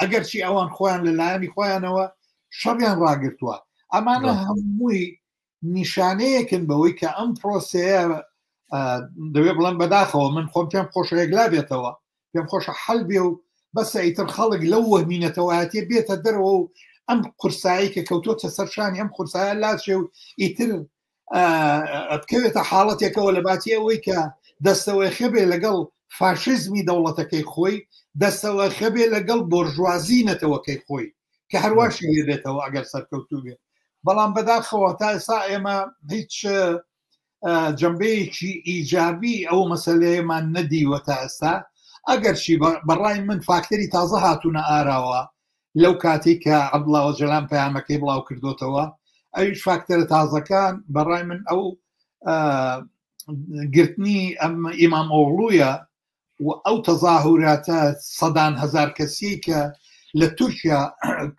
ئەگەرچی ئەوان خۆیان لەلایەنی خۆیانەوە شەڕیان ڕاگرتووە ئەمانە هەمووی نیشانەیەکن بەوەی کە ئەم پرۆسەیە دەوێ بڵێن بەداخەوە من خۆم پێم خۆشە یەکلا بێتەوە پێم خۆشە حەل بێ و بەسە ئیتر خەڵک لەو وەهمینەتەوەیەتێ بێتە دەرەوە و ئەم قورسایی کە کەوتۆتە سەرشانی ئەم قورسایە لاچێ و ئیتر بکەوێتە حاڵەتێکەوە لە باتی ئەوەی کە دەستەوەی خەبێ لەگەڵ فاشیزمی دەوڵەتەکەی خۆی دەستەوە خەبێ لەگەڵ بۆرژوازی نەتەوەکەی خۆی کە هەرواشی لێدێتەوە ئەگەر سەرکەوتوو بێت. بەڵام بەداخەوە تا ئێستا ئێمە هیچ جەمبەیەکی ئیجابی ئەو مەسەلەیەمان نەدیوە تا ئێستا. ئەگەرچی بەڕای من فاکتەری تازە هاتوونە ئاراوە لەو کاتی کە عەبدوڵڵا ئۆجەلان پەیامەکەی بڵاو کردوتەوە، ئەویش فاکتەرە تازەکان بەڕای من ئەو گرتنی ئەم ئیمام ئۆغڵویە و ئەو تەظاهوراتە سەدان هەزار کەسی کە لە تورکیا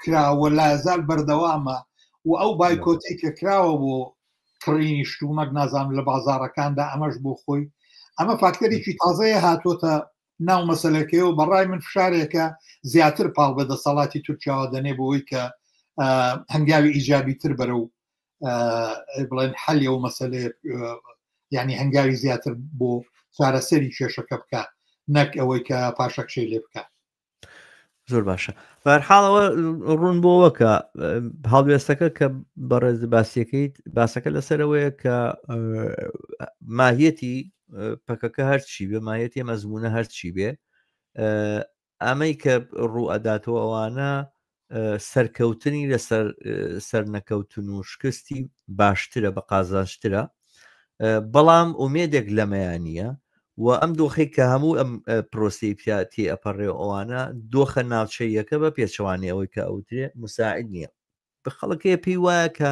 کراوە لە هەزار بەردەوامە و ئەو بایکۆتی کە کراوە بۆ کڕینی شتومەک نازانم لە بازارەکاندا ئەمەش بۆ خۆی ئەمە فاکتەرێکی تازەیە هاتوۆتە ناو مەسەلەکەیەوە. بەڕای من فشارێکە زیاتر پاڵ بە دەسەڵاتی تورکیاوە دەنێ بۆەوەی کە هەنگاوی ئیجابی تر بەرە و بڵێن حەلی ئەو مەسەلەیە یعنی هەنگاوی زیاتر بۆ چارەسەری کێشەکە بکە نەک ئەوەی کە پاشەکشەی لێ بکە. زۆر باشە. بەرحاڵەوە ڕوون بۆەوە کە هەڵوێستەکە کە بەڕێز باسیەکەیت باسەکە لەسەرەوەیە کە ماهیەتی پەکەکە هەرچی بێ ماهیەتی مەزمونە هەرچی بێ ئەمەی کە ڕوو ئەداتەوە ئەوانە سەرکەوتنی لەسەر سەرنەکەوتن و شکستی باشترە بە قازانشترە، بەڵام ئومێدێک لەمەیانە و ئەم دۆخی کە هەموو ئەم پرۆسی پیاتی ئەپەڕێ ئەوانە دۆخە ناوچەیەکە بە پێچەوانی ئەوەی کە ئەوترێ مساعد نییە. بە خەڵکەیە پێی وایە کە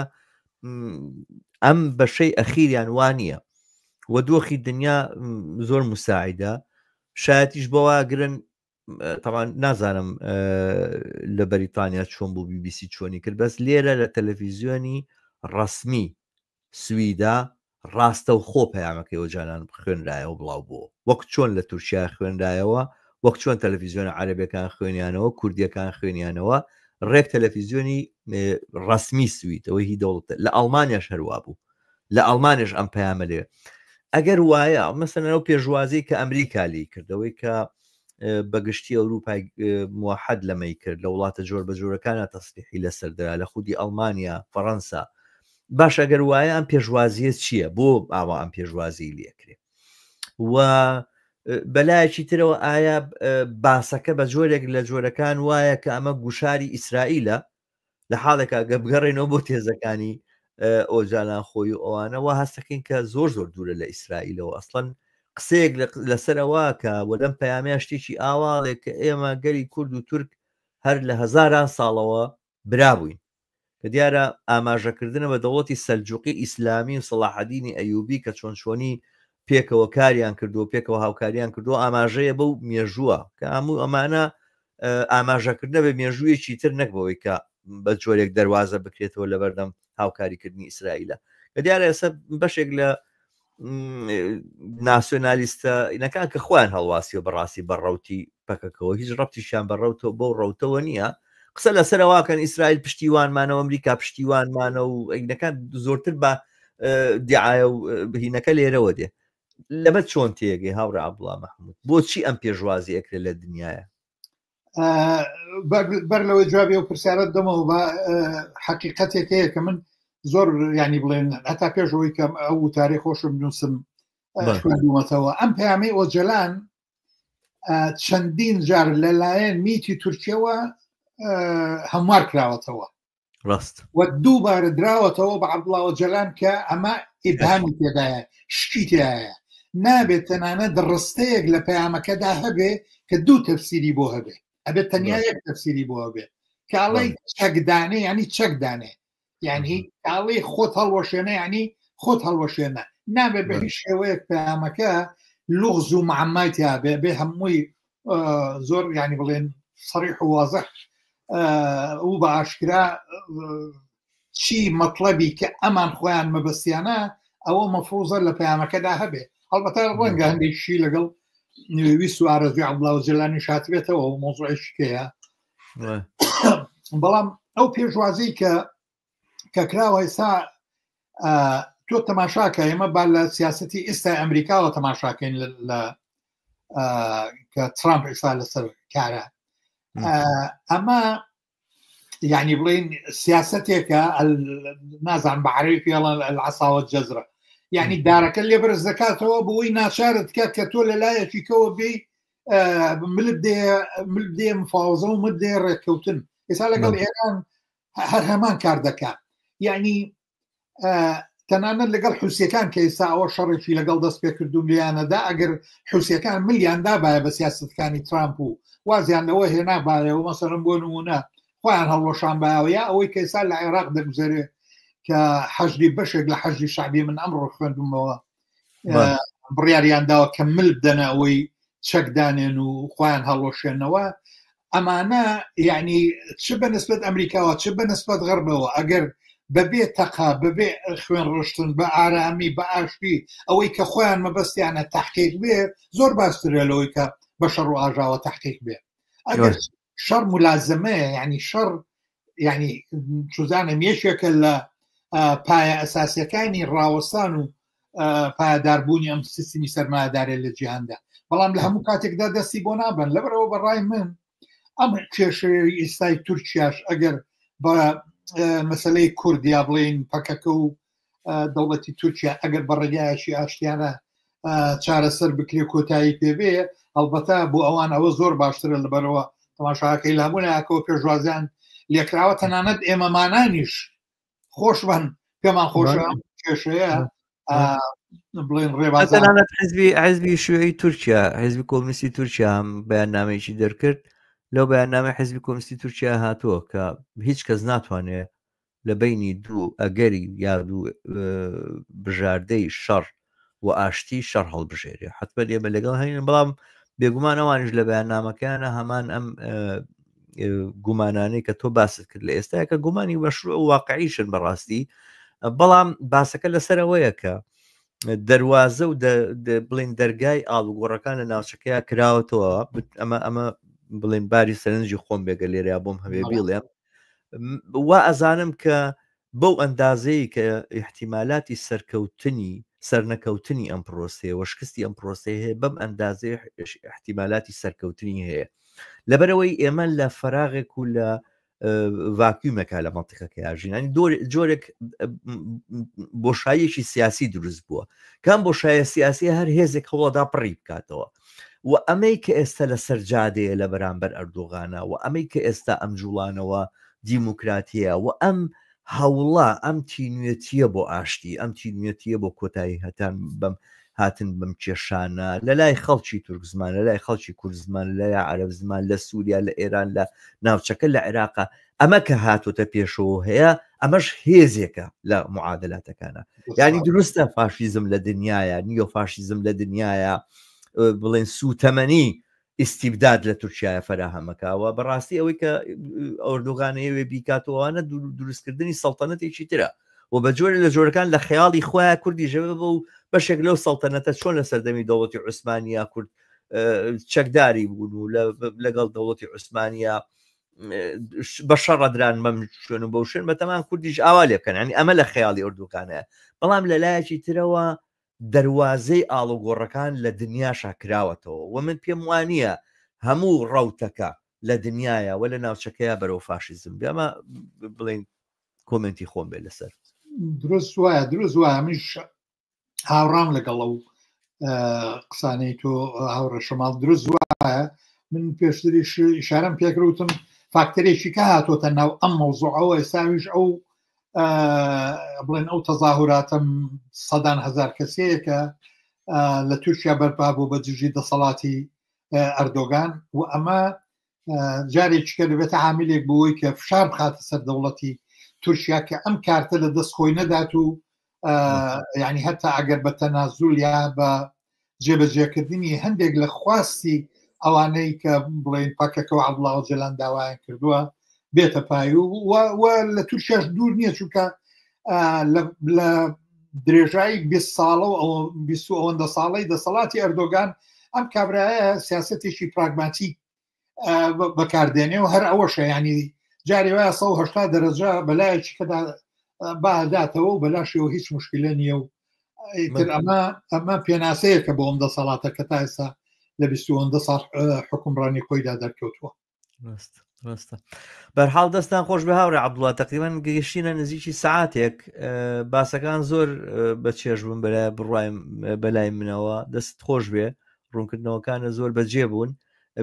ئەم بەشەی ئەخیریان وانە و دۆخی دنیا زۆر مساعدە. شایەتیش بەوە گرن تەمان نازانم لە بەریتانیا چۆن بوو BBC چۆنی کرد، بەس لێرە لە تەلەڤیزیۆنی ڕەسمی سویدا ڕاستە و خۆ پەیامەکەی وەجانان خوێنرایەوە بڵاو بووە، وەک چۆن لە تورکیا خوێنرایەوە، وەک چۆن تەلەڤیزیۆنە عەرەبیەکان خوێنیانەوە، کوردیەکان خوێنیانەوە، ڕێک تەلەڤیزیۆنی ڕەسمی سویدەوەی هی دەوڵەت لە ئەڵمانیاش هەروە بوو، لە ئەڵمانیش ئەم پەیامە لێ. ئەگەر وایە مەسەلەن ئەو پێشوازی کە ئەمریکا لی کردەوەی کە بەگشتی ئەوروپای موحد لەمەی کرد لە وڵاتە جۆر بە جۆرەکانە تەسلیحی لەسەردرا لە خودی ئەڵمانیا فەڕەنسا، باش ئەگەر وایە ئەم پێشوازیە چییە بۆ ئاوا ئەم پێشوازی لێکرێ و بەلایەکی ترەوە ئایا باسەکە بە جۆرێک لە جۆرەکان وایە کە ئەمە گوشاری ئیسرائیلە لە حاڵێکە گە بگەڕێنەوە بۆ تێزەکانی ئۆجالان خۆی و ئەوانەوە هەستەکەین کە زۆر زۆر دوورە لە ئیسرائیلەوە ئەسڵەن قسەیەک لەسەرەوە کە وەدەم پەیامەیە شتێکی ئاواڵێک کە ئێمە گەری کورد و تورک هەر لە هەزاران ساڵەوە برابووین کە دیارە ئاماژەکردنە بە دەوڵەتی سەلجوقی ئیسلامی و سەلاحەدینی ئەیوبی کە چۆن چۆنی پێکەوە کاریان کردو پێکەوە هاوکاریان کردو ئاماژەیە بەو مێژووە کە هەموو ئەمانە ئاماژەکردنە بە مێژوویەکی تر نەک بەوەی کە بە جۆرێک دەواازە بکرێتەوە لە بەردەم هاوکاریکردنی ئیسرائیلە کە دیارە ئێستا بەشێک لە ناسیۆنالیستە ئینەکان کە خۆیان هەڵواسیەوە بەڕاستی بەڕەوتی پەکەکەەوە هیچ ڕەبتیشیان بەڕەوتەوە بۆ ڕەوتەوە نییە قسە لەسەرەواکەن ئیسرائیل پشتیوانمانەوە ئەمریکا پشتیوانمانە و ئەینەکان زۆرتر بە دیعایە و بهینەکە لێرەوە دێ لەمە چۆن تێگەی هاوڕە عەبدوڵڵا مەحموود بۆچی ئەم پێشوازی ئەکرێ لە دنیاە؟ بەر لەوەی جوابی و پرسیارەت دەمەوە بە حەقیقەتێک هەیە کە من زۆر ینی بڵێن هەتا پێشەوەی کەم ئەو تاریخ خۆشم بنووسم خوێندومەتەوە ئەم پەیامەی ئۆجەلان چەندین جار لەلایەن میتی تورکیەوە هەموار کراوەتەوە ڕاست و دووبارە دراوەتەوە بە عەبدوڵڵا ئۆجەلان کە ئەمە ئیبهامی تێدایە شتی تایە نابێت تەنانەت ڕستەیەک لە پەیامەکەدا هەبێ کە دوو تەفسیری بۆ هەبێ ئەبێت تەنیا یەک تەفسیری بۆ هەبێ کاڵی چەکدانێ ینی چەکدانێ یعنی کاڵی خۆت هەڵوەشێنە ینی خۆت هەڵوەشێنە نابێت بە هیچ شێوەیەک پەیامەکە لوغز و معمایتیا بێ هەمووی زۆر ینی بڵێن صریح و واضح و بە ئاشکرا چی مەطلەبی کە ئەمان خۆیان مەبەستیانە ئەوە مەفروزە لە پەیامەکەدا هەبێ هەڵبەتە ڕەنگە هەندێکشی لەگەڵ ویست و ئارەزوی عەبدوڵڵا ئۆجەلانی شاتبێتەوە و مۆزوعێکیکەیە بەڵام ئەو پێشوازی کە کراوە ئێستا تۆ تەماشاکە ئێمە با لە سیاسەتی ئێستا ئەمریکاوە تەماشاکەین کە ترامپ ئێستا لەسەر کارە ئەمە يعني بڵین سیاستێکە نازان بەعربی پێڵەن العصا والجزرة يعني دارەکە لێ بەرز دەکاتەوە بۆی ناچارت کات کە تۆ لە لایەکیکەوە بێ ملت دێ مفاوزە و ملت دێ ڕێککەوتن ئێستا لەگەڵ ئێران هەر هەمان کار دەکات یعنی تەنانەت لەگەڵ حوسیەکان کە ئێستا ئەوە شەڕێکی لەگەڵ دەست پێ کردوون لیانەدا ئەگەر حوسیەکان ملیاندا باە بە سیاستەکانی ترامپ و وازیان لەوە هێنا باەوە مەسەرم بۆ نمونە خۆیان هەڵۆشان باوەیە ئەوەی کە ئێستا لە عێراق دەگوزارێ کە حەجری بەشێک لە حەجری شعبی من ئەمڕۆ خوێندومەوە بڕیاریان داوە کە مل بدەنە ئەوەی چەکدانێن و خۆیان هەڵۆشێنەوە ئەمانە یعنی چ بە نسبەت ئەمریکاوە چ بە نسبەت غەربەوە ئەگەر بەبێ تەقا بەبێ خوێن ڕشتن بە ئارامی بە ئاشتی ئەوەی کە خۆیان مەبەستیانە تحقیق بێ زۆر باشترە لەوەی کە بە شەڕ و ئاژاوە تحقیق بێ ئەگەر شەڕ ملازمەیە یعنی شەڕ یعنی چوزانم یەکێکە لە پایە ئەساسیەکانی ڕاوەستان و پایداربوونی ئەم سیستمی سەرمایه‌دارێ لە جیهاندا بەڵام لە هەموو کاتێکدا دەستی بۆ نابن لەبەرەوە بەڕای من ئەم کێشەی ئێستای تورکیاش ئەگەر بە مەسەلەی کوردیا بڵێن پەکەکە و دەوڵەتی تورکیا ئەگەر بە ڕێگایەکی ئاشتیانە چارەسەر بکرێ کۆتایی پێبێ هەڵبەتە بۆ ئەوان ئەوە زۆر باشترە لەبەرەوە تەماشاکەی لە هەموو ناکەوە پێشوازیان لێکراوە تەنانەت ئێمەمانانیش خۆشبن پێمان خۆشە کێشەیە بڵێن ڕێبازانەت حزبی شوێی تورکیا حزبی کۆمونیستی تورکیا هم بەیاننامەیەکی دەرکرد لەو بەیاننامەی حزبی کۆمونیستی تورکیا هاتووە کە هیچ کەس ناتوانێت لە بینی دوو ئەگەری یا دوو بژاردەی شەڕ و ئاشتی شەڕ هەڵبژێرێ حتممە ئێمە لەگەڵ هەین بەڵام بێگومان ئەوانش لە بەیاننامەکانە هەمان ئەم گومانانەی کە تۆ باست کرد لە ئێستا کە گومانی بەشروع و واقعیشن بەڕاستی بەڵام باسەکە لەسەرەوەیە کە دەواازە و بڵین دەرگای ئاڵوگۆڕەکان لە ناوچەکەیە کراوەتەوە ئەمە بڵین باری سەرنجی خۆم بێگە لێرە بۆم هەبێ بیڵێم وا ئەزانم کە بەو ئەندازەیە کە احتیمالاتی سەرنەکەوتنی ئەم پرۆسەیە وەشکستی ئەم پرۆسەیە هەیە بەم ئەندازەیە احتیمالاتی سەرکەوتنی هەیە لەبەرەوەی ئێمە لە فەراغێک و لە ڤاکیومەکە لە مەنتیقەکە ژینانی جۆرێک بۆشاییەکی سیاسی دروست بووە کام بۆشایە سیاسی هەر هێزێک هەوڵەدا پڕی بکاتەوە و ئەمەی کە ئێستا لە سەرجادەیە لە بەرامبەر ئەردۆغانە و ئەمەی کە ئێستا ئەم جوڵانەوە دیموکراتیە و ئەم هەوڵا ئەم تینوێتیە بۆ ئاشتی ئەم تینوێتیە بۆ کۆتایی هەتان بەم هاتن بەم کێشانە لە لای خەڵکی تورک زمان لە لای خەڵکی کورد زمان لە لای عەرەب زمان لە سووریا لە ئێران لە ناوچەکە لە عێراقا ئەمە کە هاتوتە پێشەوە هەیە ئەمەش هێزێکە لە معادلاتەکانە یعنی دروستە فاشیزم لە دنیاە نیۆ فاشیزم لە دنیاە بڵێن سوتەمەنی ئیسیبداد لە تورکیایە فەراهەمەکەوە بەڕاستی ئەوەی کە ئەوردۆغانەیەوێ بیکاتەوەوانە دروستکردنی سەڵتەنەتێکی ترە و بە جۆرە لە جۆرەکان لە خەیاڵی خۆیان کوردی ژەوە بە و بەشێک لەو سەڵتەنەتە چۆن لە سەردەمی دەوڵەتی عوسمانیا کورد چەکداری بوون و لەگەڵ دەوڵەتی عوسمانیا بە شەڕەدران بەم شوێن و بەو شوێن بەتەمان کوردیش ئاوا لێ بکەن ینی ئەمە لە خەیاڵی ئوردوکانەیە بەڵام لە لایەکی ترەوە دەواازەی ئاڵوگۆڕەکان لە دنیاشا کراوەتەوە و من پێم وانە هەموو ڕەوتەکە لە دنیاە و لە ناوچەکەیە بەرەو فاشیزم بێمە بڵین کۆمنتی خۆم بێ لەسەر دروست وایە دروست وایە منش هاوڕام لەگەڵ ئەو قسانەی تۆ هاوڕە شەماڵ دروست وایە من پێشتریش ئیشارەم پێکەوتم فاکتەرێکی کە هاتۆتە ناو ئەم مەوزوعەوە ئێستاویش ئەو بڵێن ئەو تەظاهوراتم سەدان هەزار کەسەیەکە لە تورکیا بەرپا بوو بە جژی دەسەڵاتی ئەردۆگان و ئەمە جارێکی کە دەبێتە عاملێک بووی کە فشار بخاتە سەر دەوڵەتی تورکیا کە ئەم کارتە لە دەست خۆی نەدات و یعنی هەتا ئەگەر بە تەنازول یا بە جێبەجێکردنی هەندێک لە خواستی ئەوانەی کە بڵێن پاکەکەەوە عەبدوڵڵا ئۆجەلان داوایان کردووە بێتە پای و لە تورکیاش دوور نییە چونکە لە درێژایی 20 ساڵە و 20 ئەوەندە ساڵەی دەسەڵاتی ئەردۆگان ئەم کابرایە سیاسەتێکی پراگماتیک بەکاردێنێ و هەر ئەوەشە ینی جارێ وایە 180 دەرەجە بەلایەکی کەدا باداتەوە و بەلاشیەوە هیچ مشکلە نییە و ئەمە پێناسەیەکە بۆ ئەم دەسەڵاتە کە تا ئێستا لە 20 ساڵ حکومڕانی خۆیدا دەرکەوتووە ڕاستە بەرحاڵ دەستان خۆش بە هاوڕێ عەبدوڵڵا تەقریبەن گەیشتینە نزیکی سەعاتێک باسەکان زۆر بەچێژ بوون بڕوایم بەلای منەوە دەست خۆش بێ ڕوونکردنەوەکانە زۆر بەجێ بوون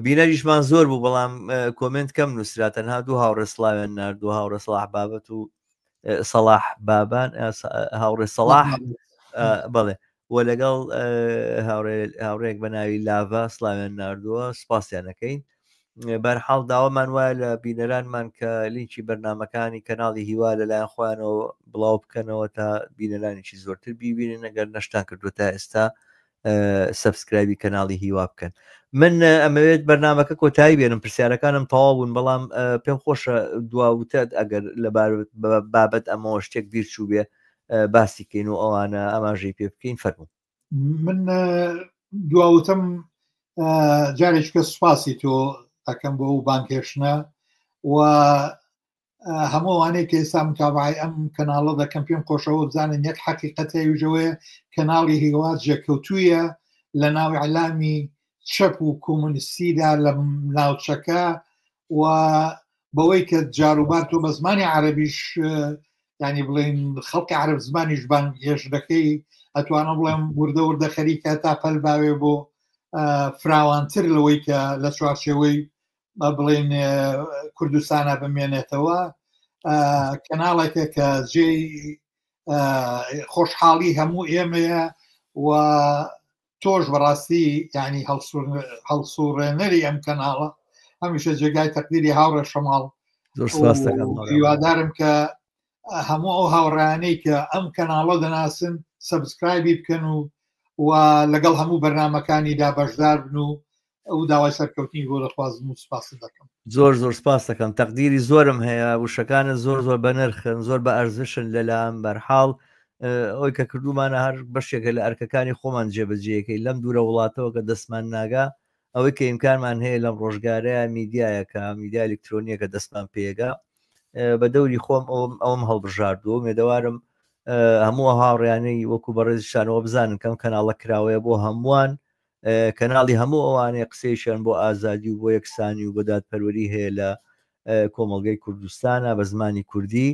بینەریشمان زۆر بوو بەڵام کۆمنت کەم نووسرا تەنها دوو هاوڕێ سڵاویان ناردووە هاوڕێ سەلاح بابەت و سەلاح بابان هاوڕێ سەلاح بەڵێ وە لەگەڵ هاوڕێک بە ناوی لاڤا سڵاویان ناردووە سپاسیانەکەین بەرحاڵ داوامان وایە لە بینەرانمان کە لینکی بەرنمەکانی کەناڵی هیوا لەلایەن خۆیانەوە بڵاو بکەنەوە تا بینەرانێکی زۆرتر بیبینن ئەگەر نەشتان کردو تا ئێستا سەبسکرایبی کەناڵی هیوا بکەن من ئەمەوێت بەرنمەکە کۆتایی بێنم پرسیارەکانم تەواو بوون بەڵام پێم خۆشە دواوتەت ئەگەر لە بابەت ئەمەوە شتێک بیرچوو بێ باسی کەین و ئەوانە ئەماژەی پێ بکەین فەرموو من دواوتم جارێککە سوپاسی تۆ ئەەکەم بۆ ئەو بانکێشنە و هەمووانەیە کە ئێستا متابعی ئەم کەناڵە دەکەم پێم خۆشەوە بزانن یەک حەقیقەتەی وژەوەیە کەناڵی هیوا جێکەوتوویە لە ناوی علامی چەپ و کۆمونیستیدا لە ناوچەکە و بەوەی کە جاروبار تۆ بە زمانی عەرەبیش ینی بڵێن خەڵکی عەرەب زمانیش بانگێش دەکەی ئەتوانە بڵێم وردە وردە خەریکە تا پەلباوێ بۆ فراوانتر لەوەی کە لە چوارچێوەی بڵێن کوردستانە بمێنێتەوە کەناڵێکە کە جێی خۆشحاڵی هەموو ئێمەیە و تۆش بەڕاستی ینی هەڵسوڕێنەری ئەم کەناڵە هەمیشە جێگای تەقدیری هاوڕێ شەماڵ هیوادارم کە هەموو ئەو هاوڕانەی کە ئەم کەناڵە دەناسن سەبسکرایبی بکەن و لەگەڵ هەموو بەرنمەکانیدا بەشدار بن و ئەو داوای سەرکەوتنی بۆ دەخوازم و سپاس دەکەم زۆر سپاس دەکەم تەقدیری زۆرم هەیە وشەکانە زۆر بە نرخن زۆر بە ئەرزشن لەلام بەرحاڵ ئەوی کە کردومانە هەر بەشێکە لە ئەرکەکانی خۆمان جێبەجێەکەی لەم دوورە وڵاتەوە کە دەستمان ناگا ئەوەی کە ئیمکانمان هەیە لەم ڕۆژگارەیە میدیایەکە میدیا ئەلکترۆنیەکە دەستمان پێگا بە دەوری خۆم ئەوم هەڵبژاردووە مێدەوارم هەموو هاوڕیانەی وەکو بەڕێزشانەوە بزانن کەم کەناڵە کراوەیە بۆ هەمووان کەناڵی هەموو ئەوانەیە قسەیشان بۆ ئازادی و بۆ یەکسانی و بۆ دادپەروەری هەیە لە کۆمەڵگەی کوردستانە بە زمانی کوردی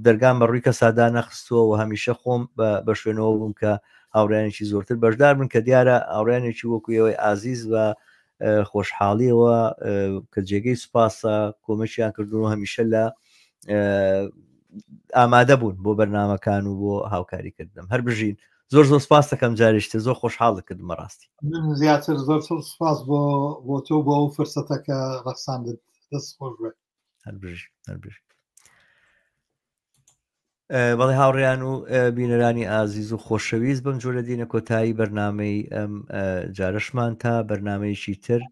دەرگام بە ڕووی کە سادا نەخستووە و هەمیشە خۆم بە شوێنەوە بووم کە هاوڕیانێکی زۆرتر بەشدار بن کە دیارە هاوڕیانێکی وەکویەوەی ئازیز و خۆشحاڵیەوە کە جێگەی سوپاسە کۆمەچیان کردون و هەمیشە لە ئامادە بوون بۆ بەرنمەکان و بۆ هاوکاریکردم هەر بژین زۆر سپاس دەکەم جاریشتە زۆر خۆشحاڵ کردمە ڕاستی من زیاتر زۆر سپاس بۆ تۆ بۆ ئەو فرسەتەکە ڕەخساندت دەست خۆش بێت هەر بژی بەڵێ هاوڕێیان و بینەرانی ئازیز و خۆشەویست بم جۆرە دینە کۆتایی بەرنامەی ئەم جارەشمان تا بەرنمەیەکی تر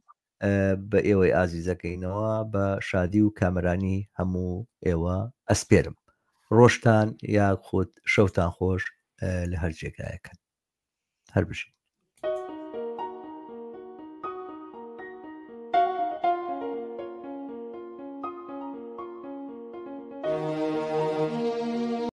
بە ئێوەی ئازیزەکەینەوە بە شادی و کامەرانی هەموو ئێوە ئەسپێرم ڕۆژتان یا خۆت شەوتان خۆش لە هەر جێگایەکەن هەر بژین